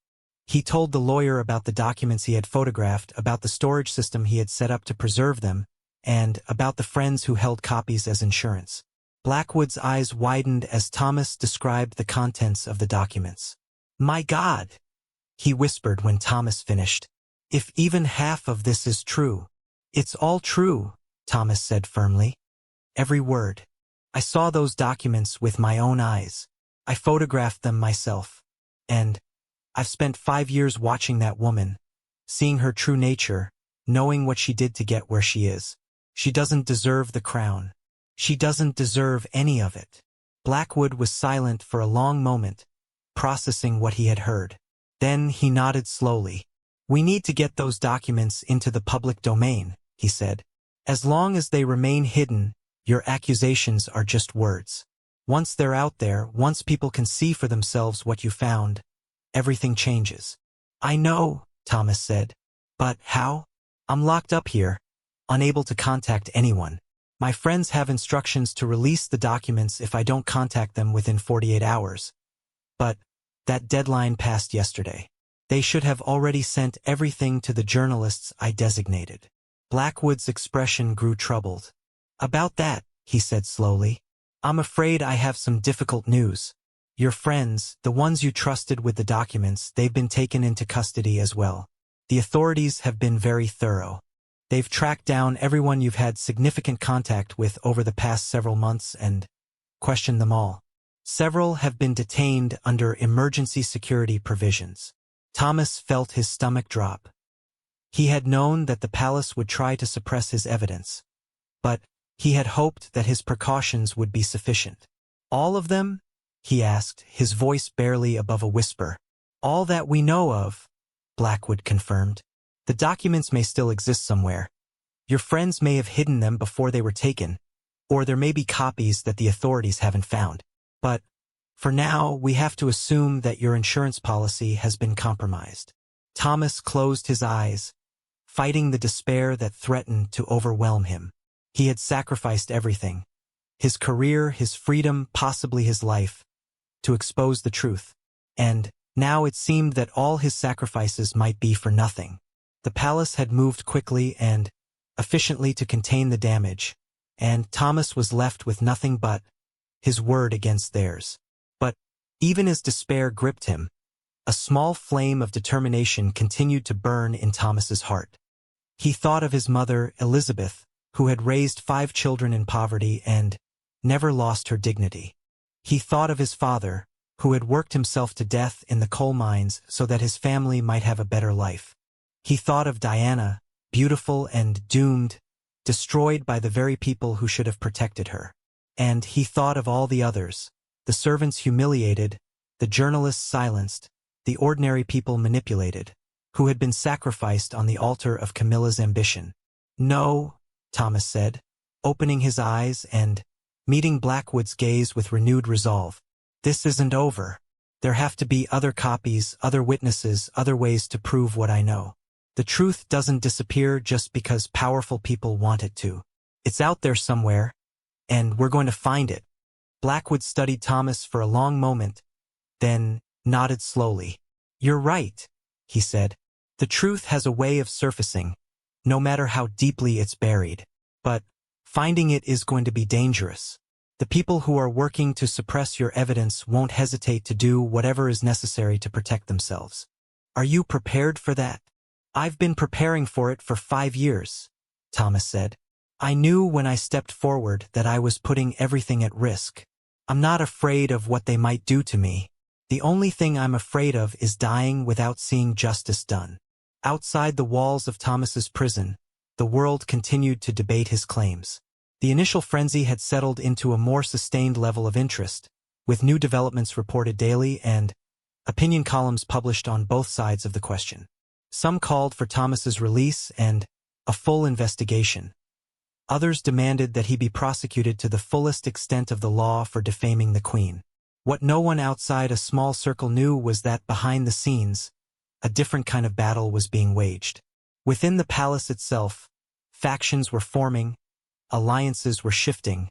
He told the lawyer about the documents he had photographed, about the storage system he had set up to preserve them, and about the friends who held copies as insurance. Blackwood's eyes widened as Thomas described the contents of the documents. "My God," he whispered when Thomas finished. "If even half of this is true." "It's all true," Thomas said firmly. "Every word. I saw those documents with my own eyes. I photographed them myself. And I've spent 5 years watching that woman, seeing her true nature, knowing what she did to get where she is. She doesn't deserve the crown. She doesn't deserve any of it." Blackwood was silent for a long moment, processing what he had heard. Then he nodded slowly. "We need to get those documents into the public domain," he said. "As long as they remain hidden, your accusations are just words. Once they're out there, once people can see for themselves what you found, everything changes." "I know," Thomas said. "But how? I'm locked up here, unable to contact anyone. My friends have instructions to release the documents if I don't contact them within 48 hours. But that deadline passed yesterday. They should have already sent everything to the journalists I designated." Blackwood's expression grew troubled. "About that," he said slowly, "I'm afraid I have some difficult news. Your friends, the ones you trusted with the documents, they've been taken into custody as well. The authorities have been very thorough. They've tracked down everyone you've had significant contact with over the past several months and questioned them all. Several have been detained under emergency security provisions." Thomas felt his stomach drop. He had known that the palace would try to suppress his evidence, but he had hoped that his precautions would be sufficient. "All of them?" he asked, his voice barely above a whisper. "All that we know of," Blackwood confirmed. "The documents may still exist somewhere. Your friends may have hidden them before they were taken, or there may be copies that the authorities haven't found. But for now, we have to assume that your insurance policy has been compromised." Thomas closed his eyes, fighting the despair that threatened to overwhelm him. He had sacrificed everything, his career, his freedom, possibly his life, to expose the truth. And now it seemed that all his sacrifices might be for nothing. The palace had moved quickly and efficiently to contain the damage, and Thomas was left with nothing but his word against theirs. But even as despair gripped him, a small flame of determination continued to burn in Thomas's heart. He thought of his mother, Elizabeth, who had raised 5 children in poverty and never lost her dignity. He thought of his father, who had worked himself to death in the coal mines so that his family might have a better life. He thought of Diana, beautiful and doomed, destroyed by the very people who should have protected her. And he thought of all the others, the servants humiliated, the journalists silenced, the ordinary people manipulated, who had been sacrificed on the altar of Camilla's ambition. "No," Thomas said, opening his eyes and meeting Blackwood's gaze with renewed resolve. "This isn't over. There have to be other copies, other witnesses, other ways to prove what I know. The truth doesn't disappear just because powerful people want it to. It's out there somewhere, and we're going to find it." Blackwood studied Thomas for a long moment, then nodded slowly. "You're right," he said. "The truth has a way of surfacing, no matter how deeply it's buried. But finding it is going to be dangerous. The people who are working to suppress your evidence won't hesitate to do whatever is necessary to protect themselves. Are you prepared for that?" "I've been preparing for it for 5 years," Thomas said. "I knew when I stepped forward that I was putting everything at risk. I'm not afraid of what they might do to me. The only thing I'm afraid of is dying without seeing justice done." Outside the walls of Thomas's prison, the world continued to debate his claims. The initial frenzy had settled into a more sustained level of interest, with new developments reported daily and opinion columns published on both sides of the question. Some called for Thomas's release and a full investigation. Others demanded that he be prosecuted to the fullest extent of the law for defaming the Queen. What no one outside a small circle knew was that behind the scenes, a different kind of battle was being waged. Within the palace itself, factions were forming, alliances were shifting,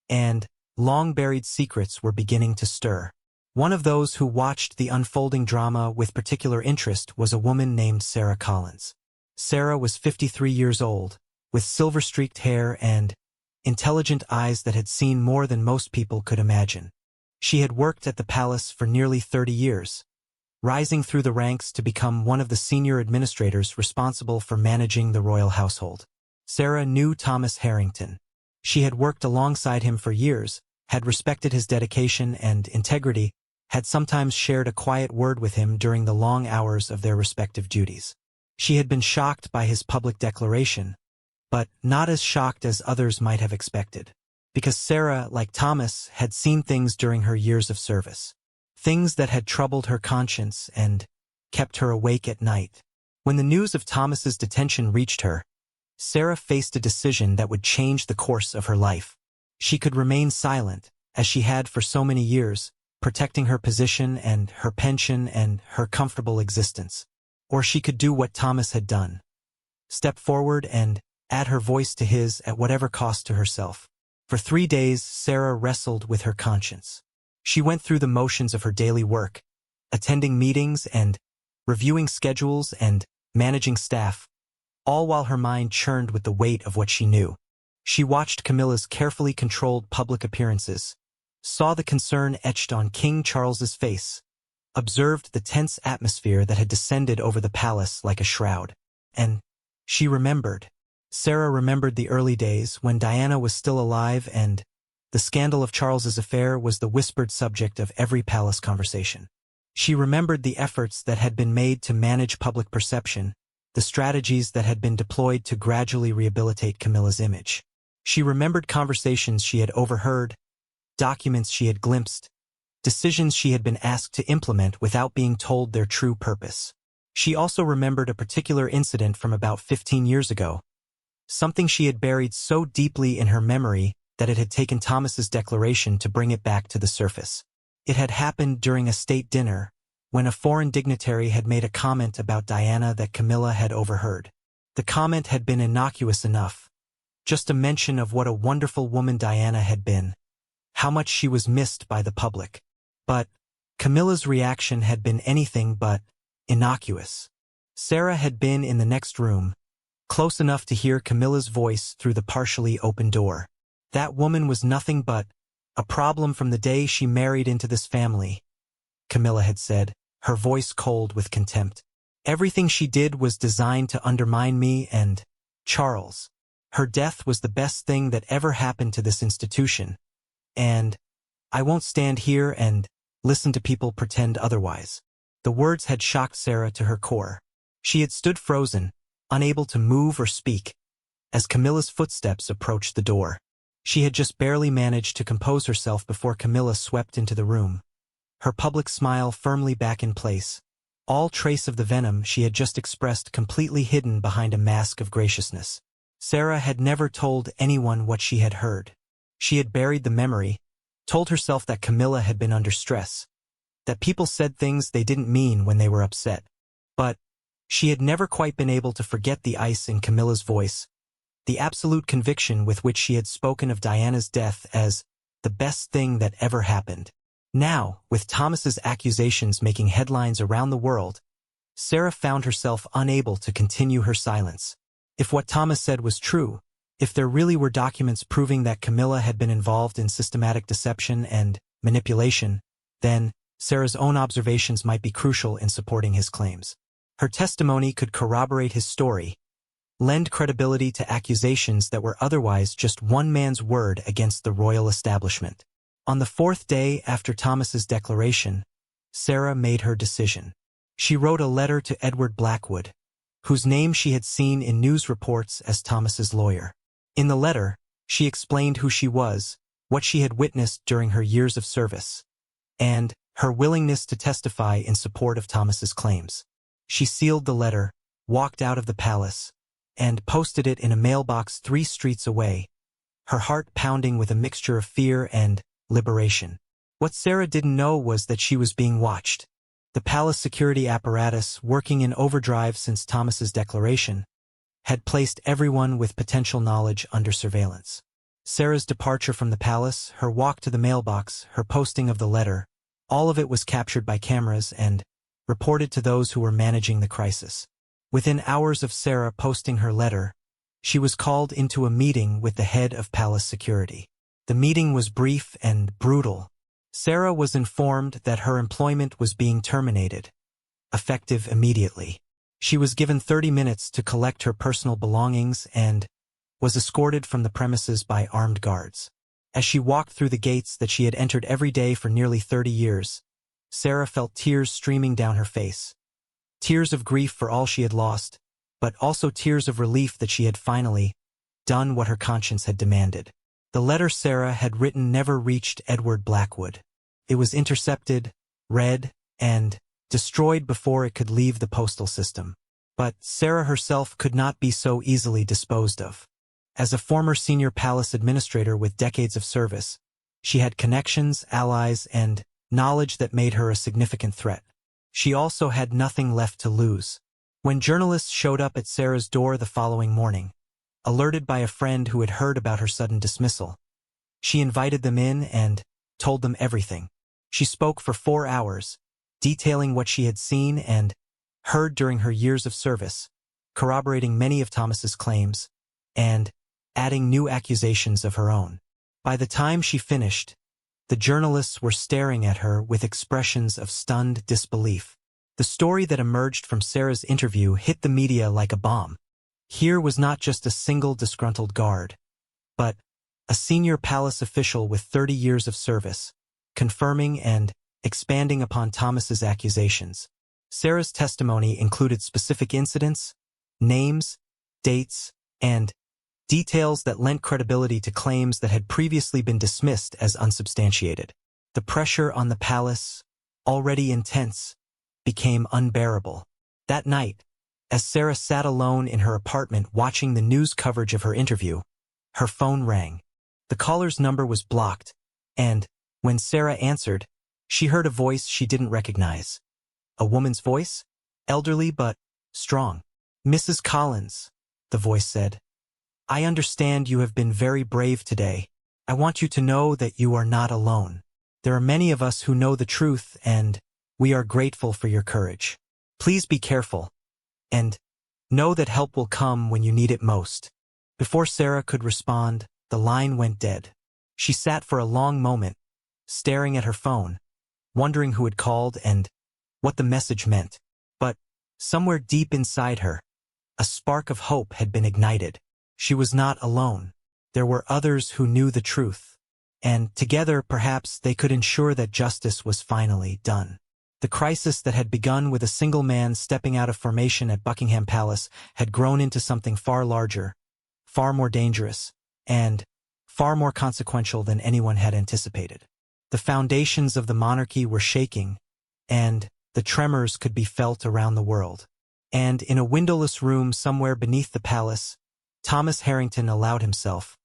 and long-buried secrets were beginning to stir. One of those who watched the unfolding drama with particular interest was a woman named Sarah Collins. Sarah was 53 years old, with silver-streaked hair and intelligent eyes that had seen more than most people could imagine. She had worked at the palace for nearly 30 years, rising through the ranks to become one of the senior administrators responsible for managing the royal household. Sarah knew Thomas Harrington. She had worked alongside him for years, had respected his dedication and integrity, had sometimes shared a quiet word with him during the long hours of their respective duties. She had been shocked by his public declaration, but not as shocked as others might have expected. Because Sarah, like Thomas, had seen things during her years of service. Things that had troubled her conscience and kept her awake at night. When the news of Thomas's detention reached her, Sarah faced a decision that would change the course of her life. She could remain silent, as she had for so many years, protecting her position and her pension and her comfortable existence. Or she could do what Thomas had done. Step forward and add her voice to his at whatever cost to herself. For 3 days, Sarah wrestled with her conscience. She went through the motions of her daily work, attending meetings and reviewing schedules and managing staff, all while her mind churned with the weight of what she knew. She watched Camilla's carefully controlled public appearances, saw the concern etched on King Charles's face, observed the tense atmosphere that had descended over the palace like a shroud. And she remembered. Sarah remembered the early days when Diana was still alive and the scandal of Charles's affair was the whispered subject of every palace conversation. She remembered the efforts that had been made to manage public perception, the strategies that had been deployed to gradually rehabilitate Camilla's image. She remembered conversations she had overheard, documents she had glimpsed, decisions she had been asked to implement without being told their true purpose. She also remembered a particular incident from about 15 years ago, something she had buried so deeply in her memory that it had taken Thomas's declaration to bring it back to the surface. It had happened during a state dinner, when a foreign dignitary had made a comment about Diana that Camilla had overheard. The comment had been innocuous enough, just a mention of what a wonderful woman Diana had been, how much she was missed by the public. But Camilla's reaction had been anything but innocuous. Sarah had been in the next room, close enough to hear Camilla's voice through the partially open door. That woman was nothing but a problem from the day she married into this family, Camilla had said, her voice cold with contempt. Everything she did was designed to undermine me and Charles. Her death was the best thing that ever happened to this institution, and I won't stand here and listen to people pretend otherwise. The words had shocked Sarah to her core. She had stood frozen, unable to move or speak, as Camilla's footsteps approached the door. She had just barely managed to compose herself before Camilla swept into the room, her public smile firmly back in place, all trace of the venom she had just expressed completely hidden behind a mask of graciousness. Sarah had never told anyone what she had heard. She had buried the memory, told herself that Camilla had been under stress, that people said things they didn't mean when they were upset. But she had never quite been able to forget the ice in Camilla's voice, the absolute conviction with which she had spoken of Diana's death as the best thing that ever happened. Now, with Thomas's accusations making headlines around the world, Sarah found herself unable to continue her silence. If what Thomas said was true, if there really were documents proving that Camilla had been involved in systematic deception and manipulation, then Sarah's own observations might be crucial in supporting his claims. Her testimony could corroborate his story, lend credibility to accusations that were otherwise just one man's word against the royal establishment. On the 4th day after Thomas's declaration, Sarah made her decision. She wrote a letter to Edward Blackwood, whose name she had seen in news reports as Thomas's lawyer. In the letter, she explained who she was, what she had witnessed during her years of service, and her willingness to testify in support of Thomas's claims. She sealed the letter, walked out of the palace, and posted it in a mailbox 3 streets away, her heart pounding with a mixture of fear and liberation. What Sarah didn't know was that she was being watched. The palace security apparatus, working in overdrive since Thomas's declaration, had placed everyone with potential knowledge under surveillance. Sarah's departure from the palace, her walk to the mailbox, her posting of the letter, all of it was captured by cameras and reported to those who were managing the crisis. Within hours of Sarah posting her letter, she was called into a meeting with the head of palace security. The meeting was brief and brutal. Sarah was informed that her employment was being terminated, effective immediately. She was given 30 minutes to collect her personal belongings and was escorted from the premises by armed guards. As she walked through the gates that she had entered every day for nearly 30 years, Sarah felt tears streaming down her face. Tears of grief for all she had lost, but also tears of relief that she had finally done what her conscience had demanded. The letter Sarah had written never reached Edward Blackwood. It was intercepted, read, and destroyed before it could leave the postal system. But Sarah herself could not be so easily disposed of. As a former senior palace administrator with decades of service, she had connections, allies, and knowledge that made her a significant threat. She also had nothing left to lose. When journalists showed up at Sarah's door the following morning, alerted by a friend who had heard about her sudden dismissal, she invited them in and told them everything. She spoke for 4 hours, detailing what she had seen and heard during her years of service, corroborating many of Thomas's claims, and adding new accusations of her own. By the time she finished, the journalists were staring at her with expressions of stunned disbelief. The story that emerged from Sarah's interview hit the media like a bomb. Here was not just a single disgruntled guard, but a senior palace official with 30 years of service, confirming and expanding upon Thomas's accusations. Sarah's testimony included specific incidents, names, dates, and details that lent credibility to claims that had previously been dismissed as unsubstantiated. The pressure on the palace, already intense, became unbearable. That night, as Sarah sat alone in her apartment watching the news coverage of her interview, her phone rang. The caller's number was blocked, and when Sarah answered, she heard a voice she didn't recognize. A woman's voice, elderly but strong. "Mrs. Collins," the voice said, "I understand you have been very brave today. I want you to know that you are not alone. There are many of us who know the truth, and we are grateful for your courage. Please be careful, and know that help will come when you need it most." Before Sarah could respond, the line went dead. She sat for a long moment, staring at her phone, wondering who had called and what the message meant. But somewhere deep inside her, a spark of hope had been ignited. She was not alone. There were others who knew the truth, and together perhaps they could ensure that justice was finally done. The crisis that had begun with a single man stepping out of formation at Buckingham Palace had grown into something far larger, far more dangerous, and far more consequential than anyone had anticipated. The foundations of the monarchy were shaking, and the tremors could be felt around the world. And in a windowless room somewhere beneath the palace, Thomas Harrington allowed himself,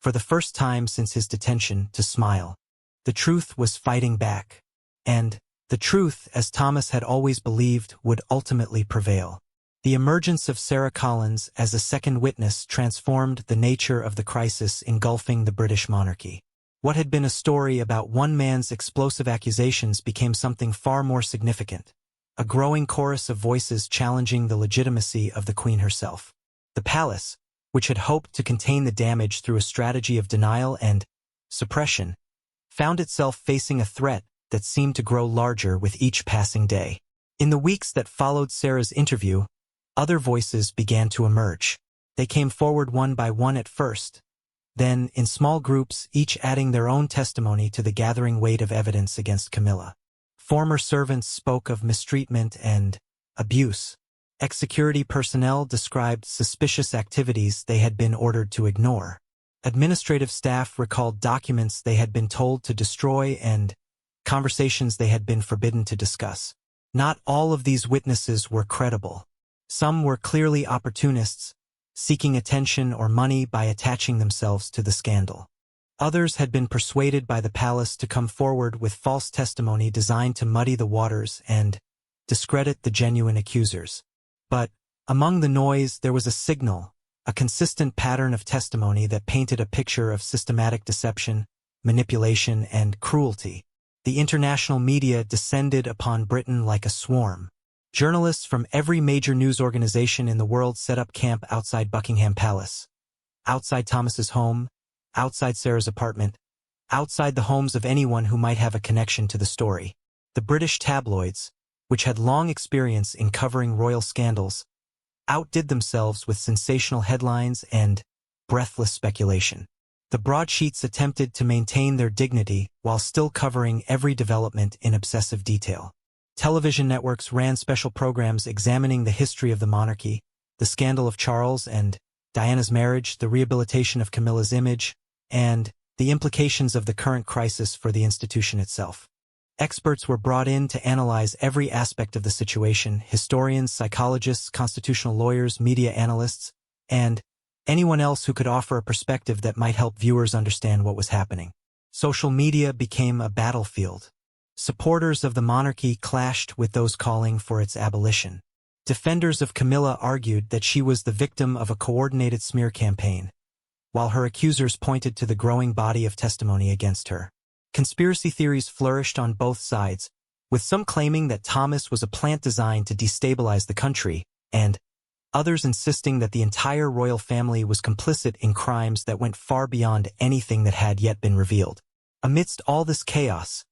for the first time since his detention, to smile. The truth was fighting back, and the truth, as Thomas had always believed, would ultimately prevail. The emergence of Sarah Collins as a second witness transformed the nature of the crisis engulfing the British monarchy. What had been a story about one man's explosive accusations became something far more significant, a growing chorus of voices challenging the legitimacy of the Queen herself. The palace, which had hoped to contain the damage through a strategy of denial and suppression, found itself facing a threat that seemed to grow larger with each passing day. In the weeks that followed Sarah's interview, other voices began to emerge. They came forward one by one at first, then in small groups, each adding their own testimony to the gathering weight of evidence against Camilla. Former servants spoke of mistreatment and abuse. Ex-security personnel described suspicious activities they had been ordered to ignore. Administrative staff recalled documents they had been told to destroy and conversations they had been forbidden to discuss. Not all of these witnesses were credible. Some were clearly opportunists, seeking attention or money by attaching themselves to the scandal. Others had been persuaded by the palace to come forward with false testimony designed to muddy the waters and discredit the genuine accusers. But among the noise there was a signal, a consistent pattern of testimony that painted a picture of systematic deception, manipulation, and cruelty. The international media descended upon Britain like a swarm. Journalists from every major news organization in the world set up camp outside Buckingham Palace, outside Thomas's home, outside Sarah's apartment, outside the homes of anyone who might have a connection to the story. The British tabloids, which had long experience in covering royal scandals, outdid themselves with sensational headlines and breathless speculation. The broadsheets attempted to maintain their dignity while still covering every development in obsessive detail. Television networks ran special programs examining the history of the monarchy, the scandal of Charles and Diana's marriage, the rehabilitation of Camilla's image, and the implications of the current crisis for the institution itself. Experts were brought in to analyze every aspect of the situation: historians, psychologists, constitutional lawyers, media analysts, and anyone else who could offer a perspective that might help viewers understand what was happening. Social media became a battlefield. Supporters of the monarchy clashed with those calling for its abolition. Defenders of Camilla argued that she was the victim of a coordinated smear campaign, while her accusers pointed to the growing body of testimony against her. Conspiracy theories flourished on both sides, with some claiming that Thomas was a plant designed to destabilize the country, and others insisting that the entire royal family was complicit in crimes that went far beyond anything that had yet been revealed. Amidst all this chaos,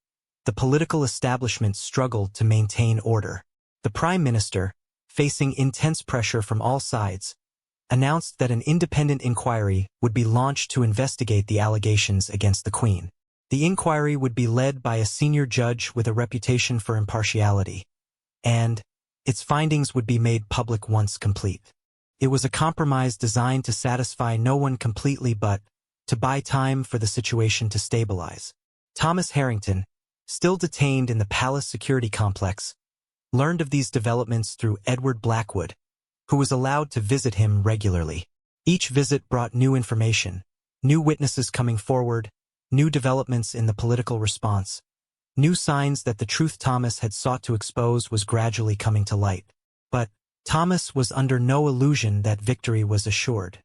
the political establishment struggled to maintain order. The Prime Minister, facing intense pressure from all sides, announced that an independent inquiry would be launched to investigate the allegations against the Queen. The inquiry would be led by a senior judge with a reputation for impartiality, and its findings would be made public once complete. It was a compromise designed to satisfy no one completely but to buy time for the situation to stabilize. Thomas Harrington, still detained in the palace security complex, learned of these developments through Edward Blackwood, who was allowed to visit him regularly. Each visit brought new information, new witnesses coming forward, new developments in the political response, new signs that the truth Thomas had sought to expose was gradually coming to light. But Thomas was under no illusion that victory was assured.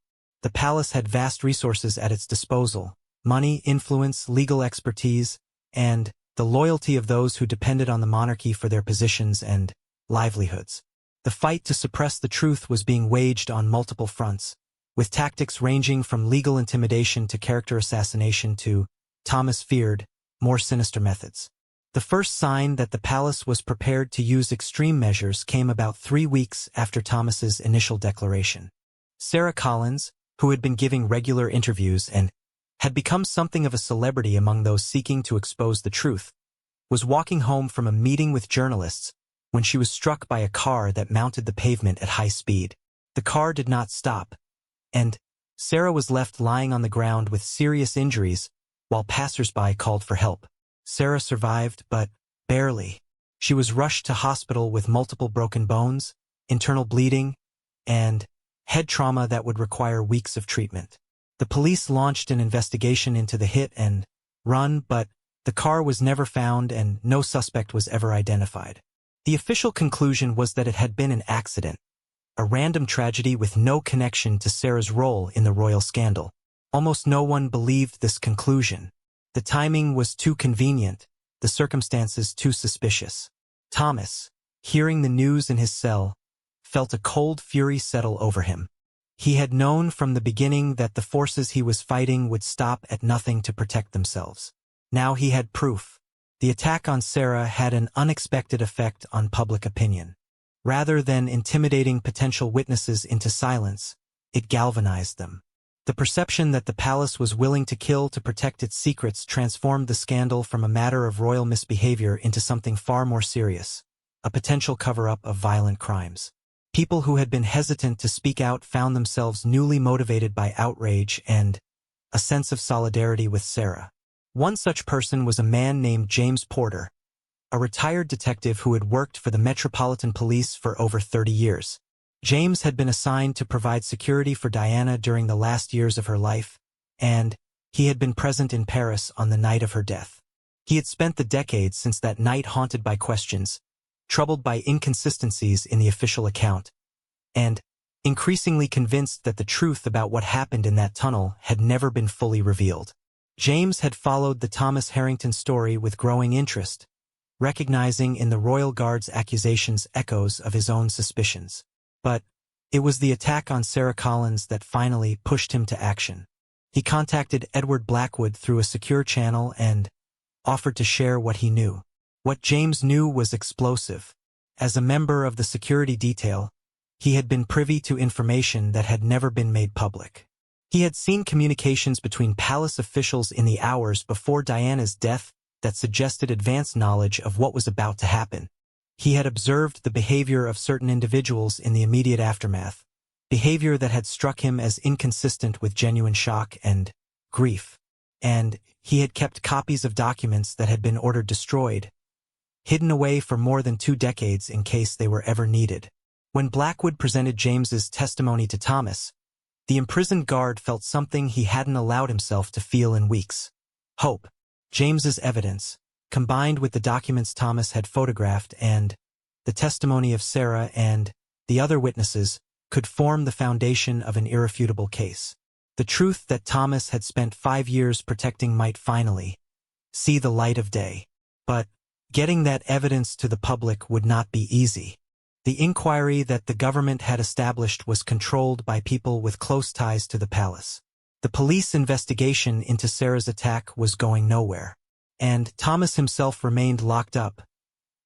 The palace had vast resources at its disposal: money, influence, legal expertise, and the loyalty of those who depended on the monarchy for their positions and livelihoods. The fight to suppress the truth was being waged on multiple fronts, with tactics ranging from legal intimidation to character assassination to, Thomas feared, more sinister methods. The first sign that the palace was prepared to use extreme measures came about 3 weeks after Thomas's initial declaration. Sarah Collins, who had been giving regular interviews and had become something of a celebrity among those seeking to expose the truth, was walking home from a meeting with journalists when she was struck by a car that mounted the pavement at high speed. The car did not stop, and Sarah was left lying on the ground with serious injuries while passers-by called for help. Sarah survived, but barely. She was rushed to hospital with multiple broken bones, internal bleeding, and head trauma that would require weeks of treatment. The police launched an investigation into the hit and run, but the car was never found and no suspect was ever identified. The official conclusion was that it had been an accident, a random tragedy with no connection to Sarah's role in the royal scandal. Almost no one believed this conclusion. The timing was too convenient, the circumstances too suspicious. Thomas, hearing the news in his cell, felt a cold fury settle over him. He had known from the beginning that the forces he was fighting would stop at nothing to protect themselves. Now he had proof. The attack on Sarah had an unexpected effect on public opinion. Rather than intimidating potential witnesses into silence, it galvanized them. The perception that the palace was willing to kill to protect its secrets transformed the scandal from a matter of royal misbehavior into something far more serious, a potential cover-up of violent crimes. People who had been hesitant to speak out found themselves newly motivated by outrage and a sense of solidarity with Sarah. One such person was a man named James Porter, a retired detective who had worked for the Metropolitan Police for over 30 years. James had been assigned to provide security for Diana during the last years of her life, and he had been present in Paris on the night of her death. He had spent the decades since that night haunted by questions, troubled by inconsistencies in the official account, and increasingly convinced that the truth about what happened in that tunnel had never been fully revealed. James had followed the Thomas Harrington story with growing interest, recognizing in the Royal Guard's accusations echoes of his own suspicions. But it was the attack on Sarah Collins that finally pushed him to action. He contacted Edward Blackwood through a secure channel and offered to share what he knew. What James knew was explosive. As a member of the security detail, he had been privy to information that had never been made public. He had seen communications between palace officials in the hours before Diana's death that suggested advanced knowledge of what was about to happen. He had observed the behavior of certain individuals in the immediate aftermath, behavior that had struck him as inconsistent with genuine shock and grief. And he had kept copies of documents that had been ordered destroyed, hidden away for more than 2 decades in case they were ever needed. When Blackwood presented James's testimony to Thomas, the imprisoned guard felt something he hadn't allowed himself to feel in weeks. Hope. James's evidence, combined with the documents Thomas had photographed and the testimony of Sarah and the other witnesses, could form the foundation of an irrefutable case. The truth that Thomas had spent 5 years protecting might finally see the light of day. But getting that evidence to the public would not be easy. The inquiry that the government had established was controlled by people with close ties to the palace. The police investigation into Sarah's attack was going nowhere, and Thomas himself remained locked up,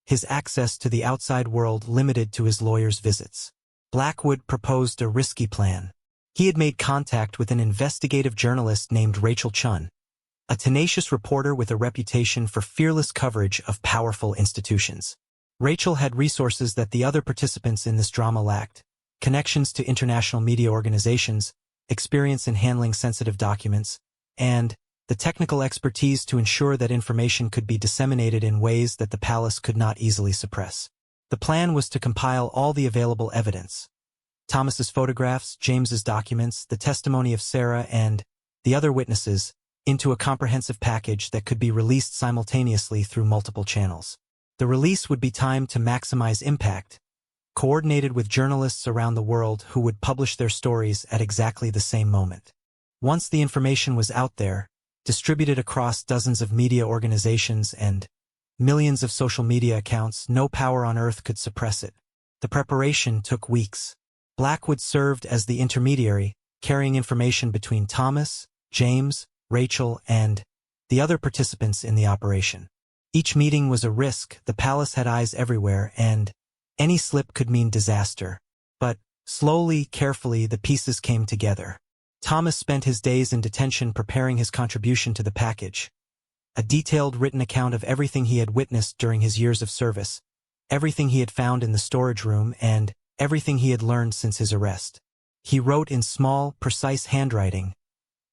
his access to the outside world limited to his lawyer's visits. Blackwood proposed a risky plan. He had made contact with an investigative journalist named Rachel Chun, a tenacious reporter with a reputation for fearless coverage of powerful institutions. Rachel had resources that the other participants in this drama lacked: connections to international media organizations, experience in handling sensitive documents, and the technical expertise to ensure that information could be disseminated in ways that the palace could not easily suppress. The plan was to compile all the available evidence: Thomas's photographs, James's documents, the testimony of Sarah, and the other witnesses, into a comprehensive package that could be released simultaneously through multiple channels. The release would be timed to maximize impact, coordinated with journalists around the world who would publish their stories at exactly the same moment. Once the information was out there, distributed across dozens of media organizations and millions of social media accounts, no power on earth could suppress it. The preparation took weeks. Blackwood served as the intermediary, carrying information between Thomas, James, Rachel, and the other participants in the operation. Each meeting was a risk. The palace had eyes everywhere, and any slip could mean disaster. But slowly, carefully, the pieces came together. Thomas spent his days in detention preparing his contribution to the package: a detailed written account of everything he had witnessed during his years of service, everything he had found in the storage room, and everything he had learned since his arrest. He wrote in small, precise handwriting,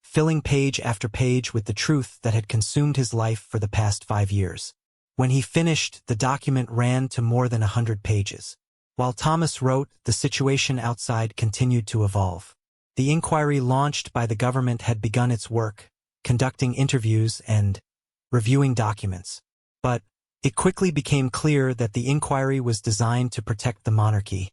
filling page after page with the truth that had consumed his life for the past 5 years. When he finished, the document ran to more than 100 pages. While Thomas wrote, the situation outside continued to evolve. The inquiry launched by the government had begun its work, conducting interviews and reviewing documents. But it quickly became clear that the inquiry was designed to protect the monarchy,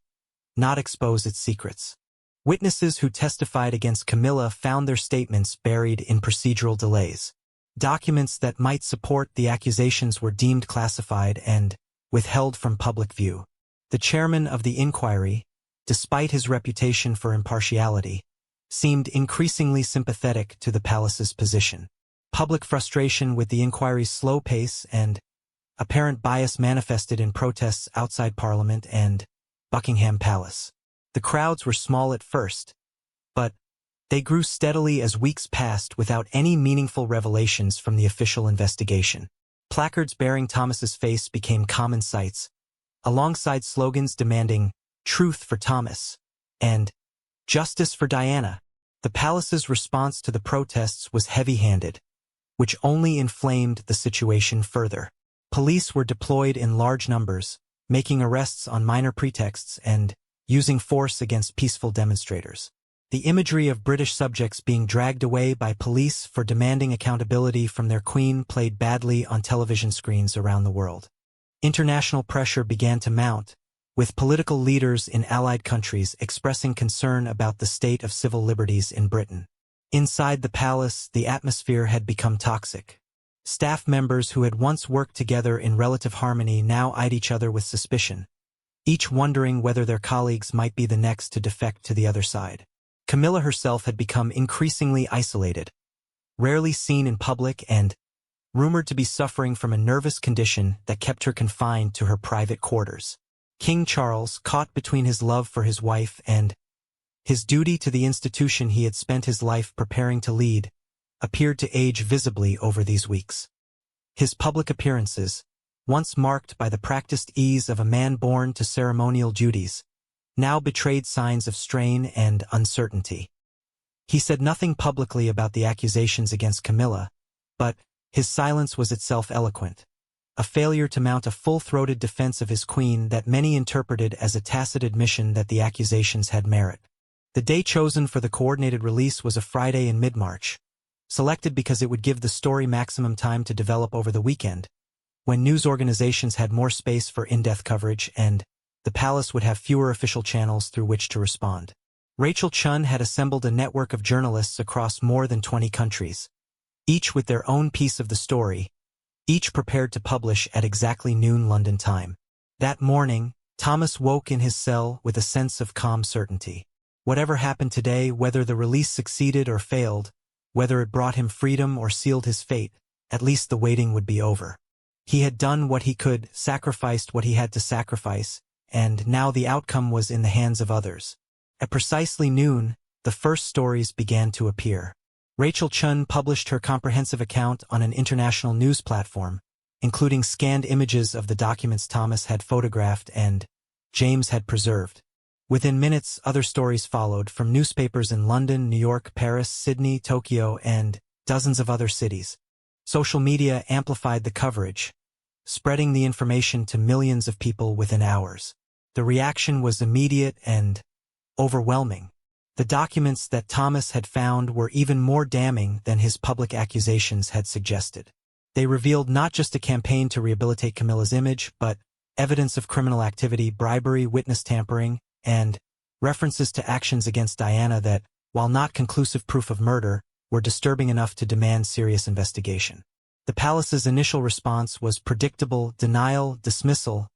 not expose its secrets. Witnesses who testified against Camilla found their statements buried in procedural delays. Documents that might support the accusations were deemed classified and withheld from public view. The chairman of the inquiry, despite his reputation for impartiality, seemed increasingly sympathetic to the palace's position. Public frustration with the inquiry's slow pace and apparent bias manifested in protests outside Parliament and Buckingham Palace. The crowds were small at first, but they grew steadily as weeks passed without any meaningful revelations from the official investigation. Placards bearing Thomas's face became common sights, alongside slogans demanding "Truth for Thomas" and "Justice for Diana." The palace's response to the protests was heavy-handed. which only inflamed the situation further. Police were deployed in large numbers, making arrests on minor pretexts and using force against peaceful demonstrators. The imagery of British subjects being dragged away by police for demanding accountability from their queen played badly on television screens around the world. International pressure began to mount, with political leaders in allied countries expressing concern about the state of civil liberties in Britain. Inside the palace, the atmosphere had become toxic. Staff members who had once worked together in relative harmony now eyed each other with suspicion, each wondering whether their colleagues might be the next to defect to the other side. Camilla herself had become increasingly isolated, rarely seen in public and rumored to be suffering from a nervous condition that kept her confined to her private quarters. King Charles, caught between his love for his wife and his duty to the institution he had spent his life preparing to lead, appeared to age visibly over these weeks. His public appearances, once marked by the practiced ease of a man born to ceremonial duties, now betrayed signs of strain and uncertainty. He said nothing publicly about the accusations against Camilla, but his silence was itself eloquent, a failure to mount a full-throated defense of his queen that many interpreted as a tacit admission that the accusations had merit. The day chosen for the coordinated release was a Friday in mid-March, selected because it would give the story maximum time to develop over the weekend, when news organizations had more space for in-depth coverage and the palace would have fewer official channels through which to respond. Rachel Chun had assembled a network of journalists across more than 20 countries, each with their own piece of the story, each prepared to publish at exactly noon London time. That morning, Thomas woke in his cell with a sense of calm certainty. Whatever happened today, whether the release succeeded or failed, whether it brought him freedom or sealed his fate, at least the waiting would be over. He had done what he could, sacrificed what he had to sacrifice, and now the outcome was in the hands of others. At precisely noon, the first stories began to appear. Rachel Chun published her comprehensive account on an international news platform, including scanned images of the documents Thomas had photographed and James had preserved. Within minutes, other stories followed from newspapers in London, New York, Paris, Sydney, Tokyo, and dozens of other cities. Social media amplified the coverage, spreading the information to millions of people within hours. The reaction was immediate and overwhelming. The documents that Thomas had found were even more damning than his public accusations had suggested. They revealed not just a campaign to rehabilitate Camilla's image, but evidence of criminal activity, bribery, witness tampering, and references to actions against Diana that, while not conclusive proof of murder, were disturbing enough to demand serious investigation. The palace's initial response was predictable: denial, dismissal,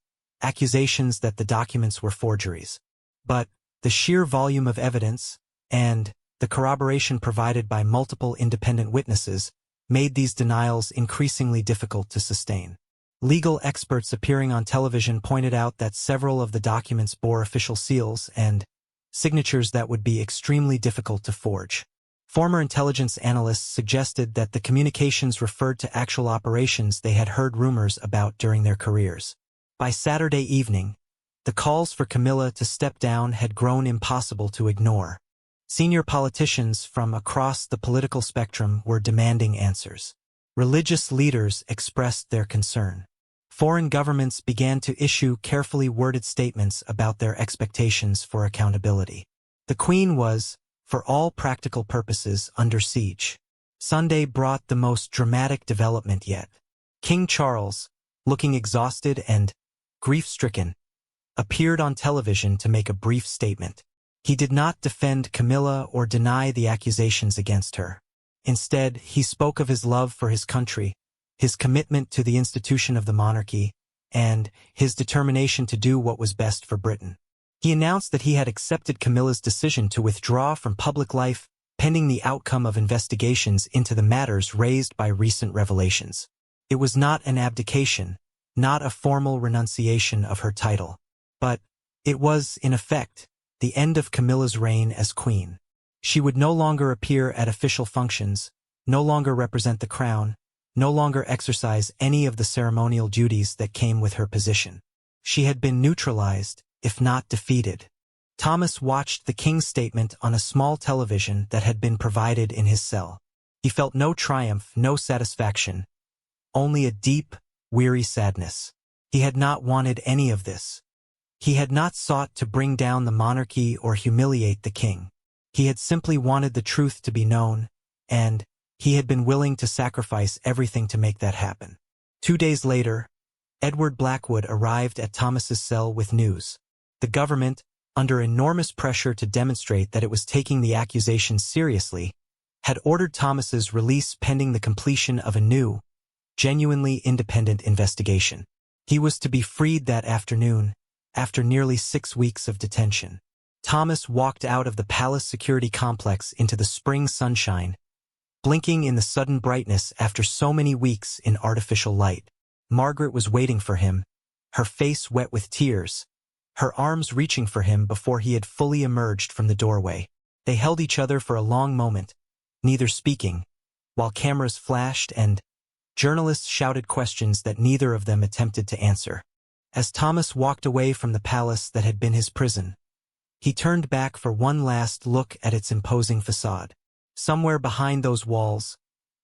accusations that the documents were forgeries. But the sheer volume of evidence, and the corroboration provided by multiple independent witnesses, made these denials increasingly difficult to sustain. Legal experts appearing on television pointed out that several of the documents bore official seals and signatures that would be extremely difficult to forge. Former intelligence analysts suggested that the communications referred to actual operations they had heard rumors about during their careers. By Saturday evening, the calls for Camilla to step down had grown impossible to ignore. Senior politicians from across the political spectrum were demanding answers. Religious leaders expressed their concern. Foreign governments began to issue carefully worded statements about their expectations for accountability. The Queen was, for all practical purposes, under siege. Sunday brought the most dramatic development yet. King Charles, looking exhausted and grief-stricken, appeared on television to make a brief statement. He did not defend Camilla or deny the accusations against her. Instead, he spoke of his love for his country, his commitment to the institution of the monarchy, and his determination to do what was best for Britain. He announced that he had accepted Camilla's decision to withdraw from public life pending the outcome of investigations into the matters raised by recent revelations. It was not an abdication, not a formal renunciation of her title, but it was, in effect, the end of Camilla's reign as queen. She would no longer appear at official functions, no longer represent the crown, no longer exercise any of the ceremonial duties that came with her position. She had been neutralized, if not defeated. Thomas watched the king's statement on a small television that had been provided in his cell. He felt no triumph, no satisfaction, only a deep, weary sadness. He had not wanted any of this. He had not sought to bring down the monarchy or humiliate the king. He had simply wanted the truth to be known, and he had been willing to sacrifice everything to make that happen. 2 days later, Edward Blackwood arrived at Thomas's cell with news. The government, under enormous pressure to demonstrate that it was taking the accusations seriously, had ordered Thomas's release pending the completion of a new, genuinely independent investigation. He was to be freed that afternoon, after nearly 6 weeks of detention. Thomas walked out of the palace security complex into the spring sunshine, blinking in the sudden brightness after so many weeks in artificial light. Margaret was waiting for him, her face wet with tears, her arms reaching for him before he had fully emerged from the doorway. They held each other for a long moment, neither speaking, while cameras flashed and journalists shouted questions that neither of them attempted to answer. As Thomas walked away from the palace that had been his prison, he turned back for one last look at its imposing facade. Somewhere behind those walls,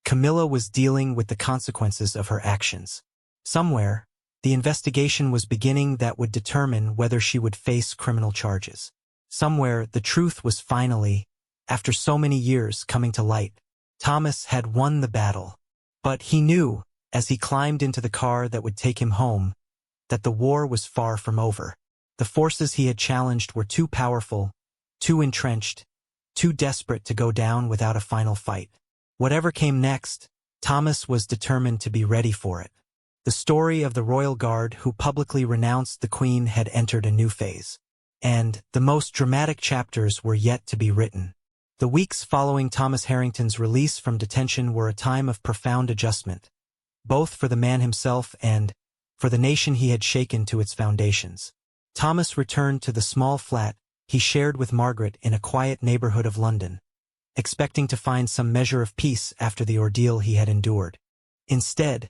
Camilla was dealing with the consequences of her actions. Somewhere, the investigation was beginning that would determine whether she would face criminal charges. Somewhere, the truth was finally, after so many years, coming to light. Thomas had won the battle. But he knew, as he climbed into the car that would take him home, that the war was far from over. The forces he had challenged were too powerful, too entrenched, too desperate to go down without a final fight. Whatever came next, Thomas was determined to be ready for it. The story of the royal guard who publicly renounced the Queen had entered a new phase. And the most dramatic chapters were yet to be written. The weeks following Thomas Harrington's release from detention were a time of profound adjustment, both for the man himself and for the nation he had shaken to its foundations. Thomas returned to the small flat he shared with Margaret in a quiet neighborhood of London, expecting to find some measure of peace after the ordeal he had endured. Instead,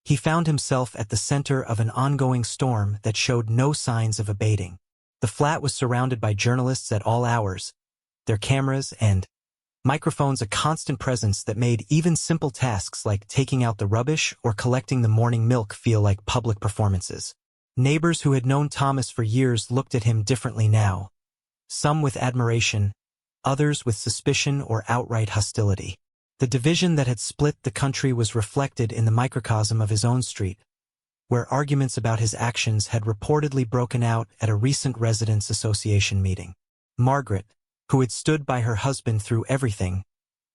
he found himself at the center of an ongoing storm that showed no signs of abating. The flat was surrounded by journalists at all hours, their cameras and microphones a constant presence that made even simple tasks like taking out the rubbish or collecting the morning milk feel like public performances. Neighbors who had known Thomas for years looked at him differently now, some with admiration, others with suspicion or outright hostility. The division that had split the country was reflected in the microcosm of his own street, where arguments about his actions had reportedly broken out at a recent residents' association meeting. Margaret, who had stood by her husband through everything,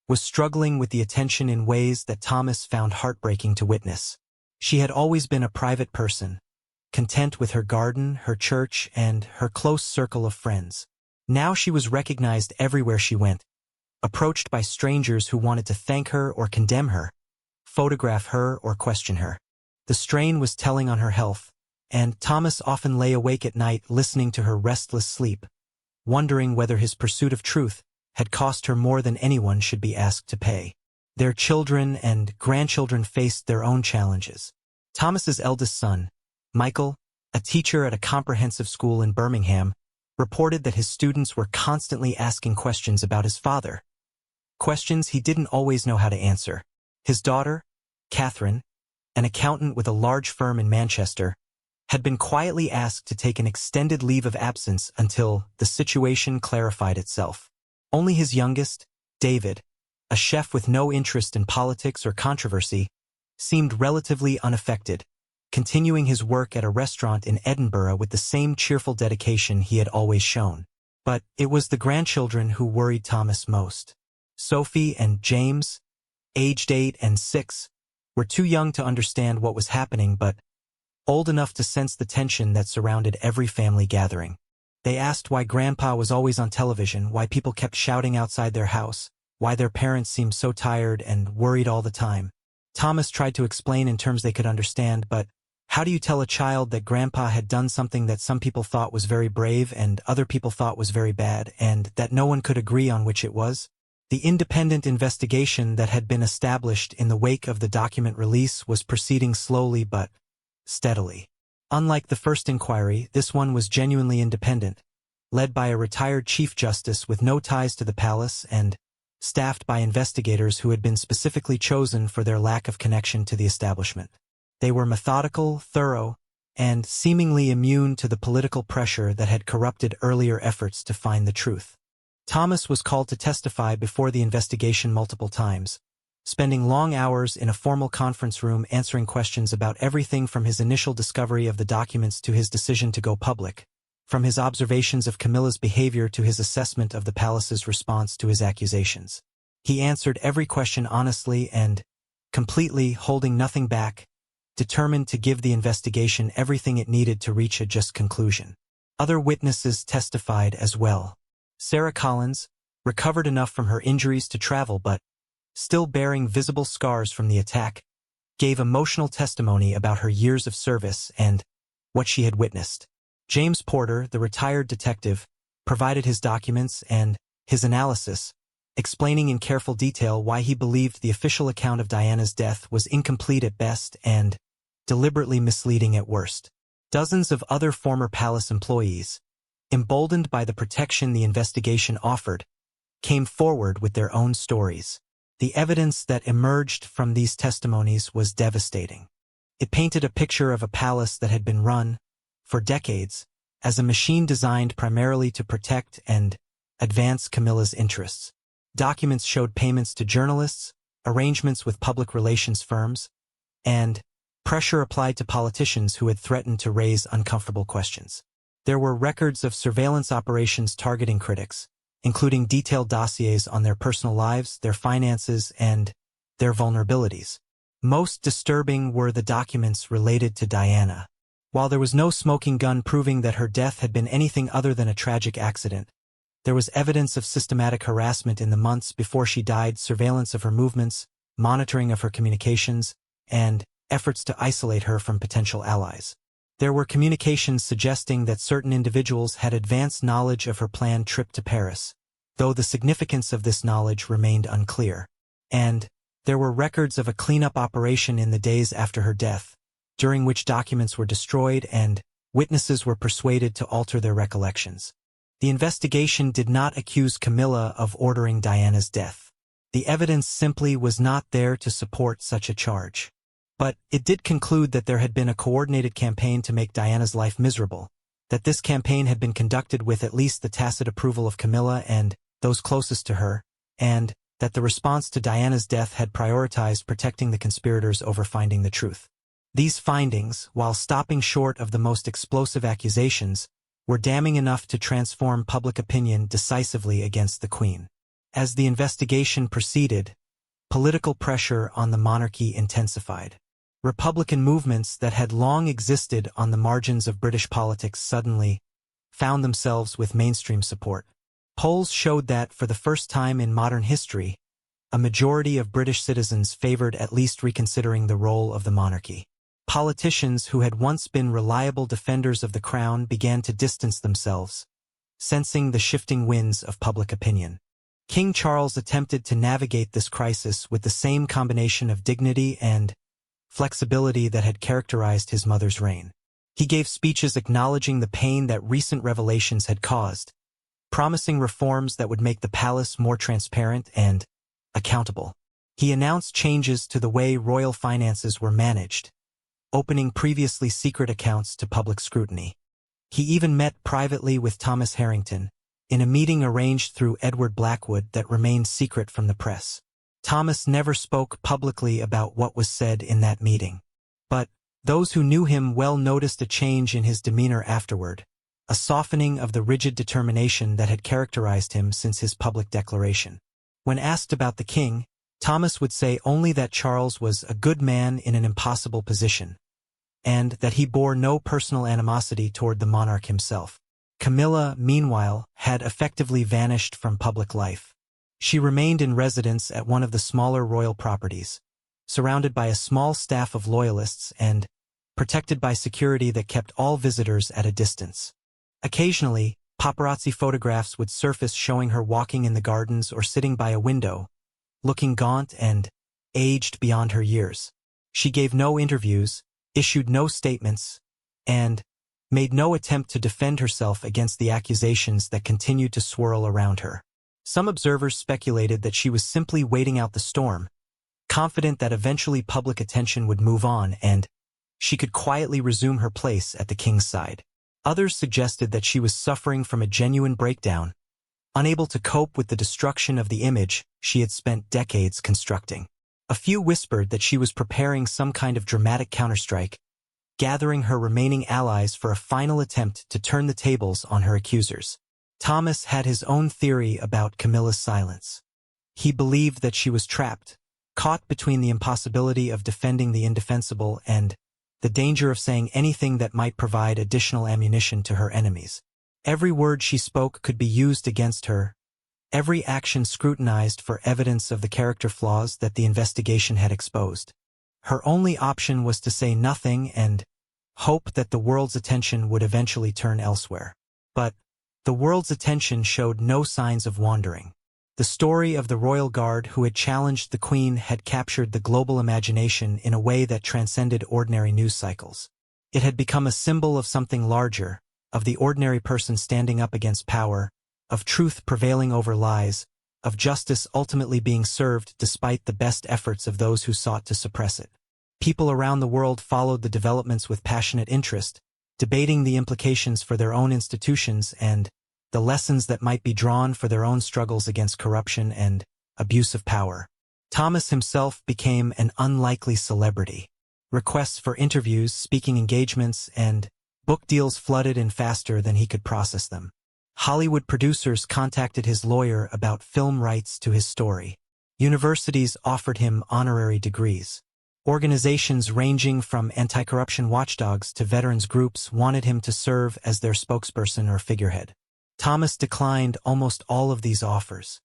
was struggling with the attention in ways that Thomas found heartbreaking to witness. She had always been a private person, content with her garden, her church, and her close circle of friends. Now she was recognized everywhere she went, approached by strangers who wanted to thank her or condemn her, photograph her or question her. The strain was telling on her health, and Thomas often lay awake at night listening to her restless sleep, wondering whether his pursuit of truth had cost her more than anyone should be asked to pay. Their children and grandchildren faced their own challenges. Thomas's eldest son, Michael, a teacher at a comprehensive school in Birmingham, reported that his students were constantly asking questions about his father, questions he didn't always know how to answer. His daughter, Catherine, an accountant with a large firm in Manchester, had been quietly asked to take an extended leave of absence until the situation clarified itself. Only his youngest, David, a chef with no interest in politics or controversy, seemed relatively unaffected, continuing his work at a restaurant in Edinburgh with the same cheerful dedication he had always shown. But it was the grandchildren who worried Thomas most. Sophie and James, aged 8 and 6, were too young to understand what was happening but old enough to sense the tension that surrounded every family gathering. They asked why Grandpa was always on television, why people kept shouting outside their house, why their parents seemed so tired and worried all the time. Thomas tried to explain in terms they could understand, but how do you tell a child that Grandpa had done something that some people thought was very brave and other people thought was very bad, and that no one could agree on which it was? The independent investigation that had been established in the wake of the document release was proceeding slowly but steadily. Unlike the first inquiry, this one was genuinely independent, led by a retired Chief Justice with no ties to the palace and staffed by investigators who had been specifically chosen for their lack of connection to the establishment. They were methodical, thorough, and seemingly immune to the political pressure that had corrupted earlier efforts to find the truth. Thomas was called to testify before the investigation multiple times, spending long hours in a formal conference room answering questions about everything from his initial discovery of the documents to his decision to go public, from his observations of Camilla's behavior to his assessment of the palace's response to his accusations. He answered every question honestly and completely, holding nothing back, determined to give the investigation everything it needed to reach a just conclusion. Other witnesses testified as well. Sarah Collins, recovered enough from her injuries to travel but still bearing visible scars from the attack, gave emotional testimony about her years of service and what she had witnessed. James Porter, the retired detective, provided his documents and his analysis, explaining in careful detail why he believed the official account of Diana's death was incomplete at best and deliberately misleading at worst. Dozens of other former palace employees, emboldened by the protection the investigation offered, came forward with their own stories. The evidence that emerged from these testimonies was devastating. It painted a picture of a palace that had been run, for decades, as a machine designed primarily to protect and advance Camilla's interests. Documents showed payments to journalists, arrangements with public relations firms, and pressure applied to politicians who had threatened to raise uncomfortable questions. There were records of surveillance operations targeting critics, including detailed dossiers on their personal lives, their finances, and their vulnerabilities. Most disturbing were the documents related to Diana. While there was no smoking gun proving that her death had been anything other than a tragic accident, there was evidence of systematic harassment in the months before she died, surveillance of her movements, monitoring of her communications, and efforts to isolate her from potential allies. There were communications suggesting that certain individuals had advanced knowledge of her planned trip to Paris, though the significance of this knowledge remained unclear. And there were records of a cleanup operation in the days after her death, during which documents were destroyed and witnesses were persuaded to alter their recollections. The investigation did not accuse Camilla of ordering Diana's death. The evidence simply was not there to support such a charge. But it did conclude that there had been a coordinated campaign to make Diana's life miserable, that this campaign had been conducted with at least the tacit approval of Camilla and those closest to her, and that the response to Diana's death had prioritized protecting the conspirators over finding the truth. These findings, while stopping short of the most explosive accusations, were damning enough to transform public opinion decisively against the Queen. As the investigation proceeded, political pressure on the monarchy intensified. Republican movements that had long existed on the margins of British politics suddenly found themselves with mainstream support. Polls showed that, for the first time in modern history, a majority of British citizens favored at least reconsidering the role of the monarchy. Politicians who had once been reliable defenders of the crown began to distance themselves, sensing the shifting winds of public opinion. King Charles attempted to navigate this crisis with the same combination of dignity and flexibility that had characterized his mother's reign. He gave speeches acknowledging the pain that recent revelations had caused, promising reforms that would make the palace more transparent and accountable. He announced changes to the way royal finances were managed, opening previously secret accounts to public scrutiny. He even met privately with Thomas Harrington, in a meeting arranged through Edward Blackwood that remained secret from the press. Thomas never spoke publicly about what was said in that meeting, but those who knew him well noticed a change in his demeanor afterward, a softening of the rigid determination that had characterized him since his public declaration. When asked about the king, Thomas would say only that Charles was a good man in an impossible position, and that he bore no personal animosity toward the monarch himself. Camilla, meanwhile, had effectively vanished from public life. She remained in residence at one of the smaller royal properties, surrounded by a small staff of loyalists and protected by security that kept all visitors at a distance. Occasionally, paparazzi photographs would surface showing her walking in the gardens or sitting by a window, looking gaunt and aged beyond her years. She gave no interviews, issued no statements, and made no attempt to defend herself against the accusations that continued to swirl around her. Some observers speculated that she was simply waiting out the storm, confident that eventually public attention would move on and she could quietly resume her place at the king's side. Others suggested that she was suffering from a genuine breakdown, unable to cope with the destruction of the image she had spent decades constructing. A few whispered that she was preparing some kind of dramatic counterstrike, gathering her remaining allies for a final attempt to turn the tables on her accusers. Thomas had his own theory about Camilla's silence. He believed that she was trapped, caught between the impossibility of defending the indefensible and the danger of saying anything that might provide additional ammunition to her enemies. Every word she spoke could be used against her, every action scrutinized for evidence of the character flaws that the investigation had exposed. Her only option was to say nothing and hope that the world's attention would eventually turn elsewhere. But the world's attention showed no signs of wandering. The story of the royal guard who had challenged the queen had captured the global imagination in a way that transcended ordinary news cycles. It had become a symbol of something larger, of the ordinary person standing up against power, of truth prevailing over lies, of justice ultimately being served despite the best efforts of those who sought to suppress it. People around the world followed the developments with passionate interest, debating the implications for their own institutions and the lessons that might be drawn for their own struggles against corruption and abuse of power. Thomas himself became an unlikely celebrity. Requests for interviews, speaking engagements, and book deals flooded in faster than he could process them. Hollywood producers contacted his lawyer about film rights to his story. Universities offered him honorary degrees. Organizations ranging from anti-corruption watchdogs to veterans groups wanted him to serve as their spokesperson or figurehead. Thomas declined almost all of these offers.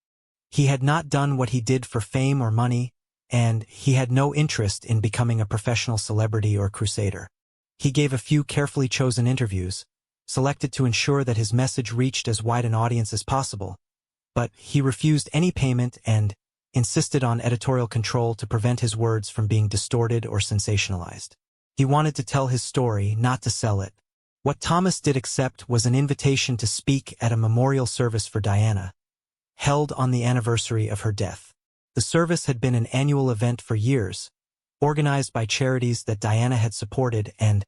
He had not done what he did for fame or money, and he had no interest in becoming a professional celebrity or crusader. He gave a few carefully chosen interviews, selected to ensure that his message reached as wide an audience as possible, but he refused any payment and insisted on editorial control to prevent his words from being distorted or sensationalized. He wanted to tell his story, not to sell it. What Thomas did accept was an invitation to speak at a memorial service for Diana, held on the anniversary of her death. The service had been an annual event for years, organized by charities that Diana had supported and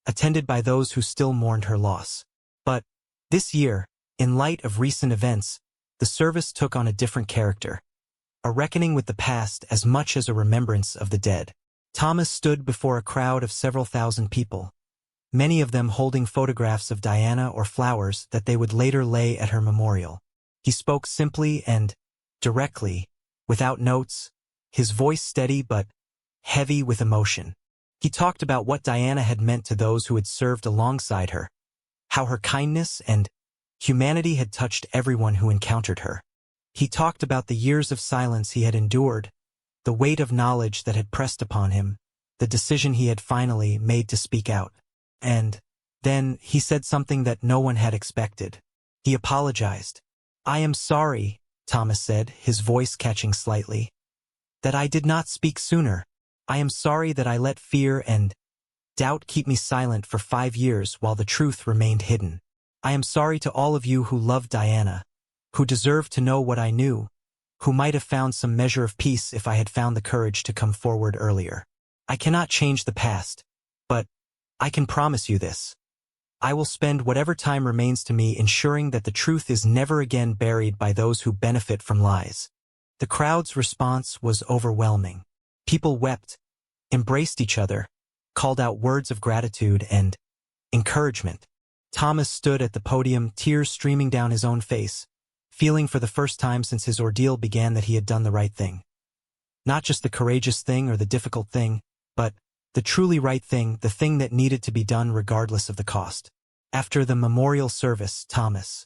attended by those who still mourned her loss. But this year, in light of recent events, the service took on a different character, a reckoning with the past as much as a remembrance of the dead. Thomas stood before a crowd of several thousand people, many of them holding photographs of Diana or flowers that they would later lay at her memorial. He spoke simply and directly, without notes, his voice steady but heavy with emotion. He talked about what Diana had meant to those who had served alongside her, how her kindness and humanity had touched everyone who encountered her. He talked about the years of silence he had endured, the weight of knowledge that had pressed upon him, the decision he had finally made to speak out. And then he said something that no one had expected. He apologized. "I am sorry," Thomas said, his voice catching slightly, "that I did not speak sooner. I am sorry that I let fear and doubt keep me silent for 5 years while the truth remained hidden. I am sorry to all of you who loved Diana, who deserved to know what I knew, who might have found some measure of peace if I had found the courage to come forward earlier. I cannot change the past, but I can promise you this. I will spend whatever time remains to me ensuring that the truth is never again buried by those who benefit from lies." The crowd's response was overwhelming. People wept, embraced each other, called out words of gratitude and encouragement. Thomas stood at the podium, tears streaming down his own face, feeling for the first time since his ordeal began that he had done the right thing. Not just the courageous thing or the difficult thing, but the truly right thing, the thing that needed to be done regardless of the cost. After the memorial service, Thomas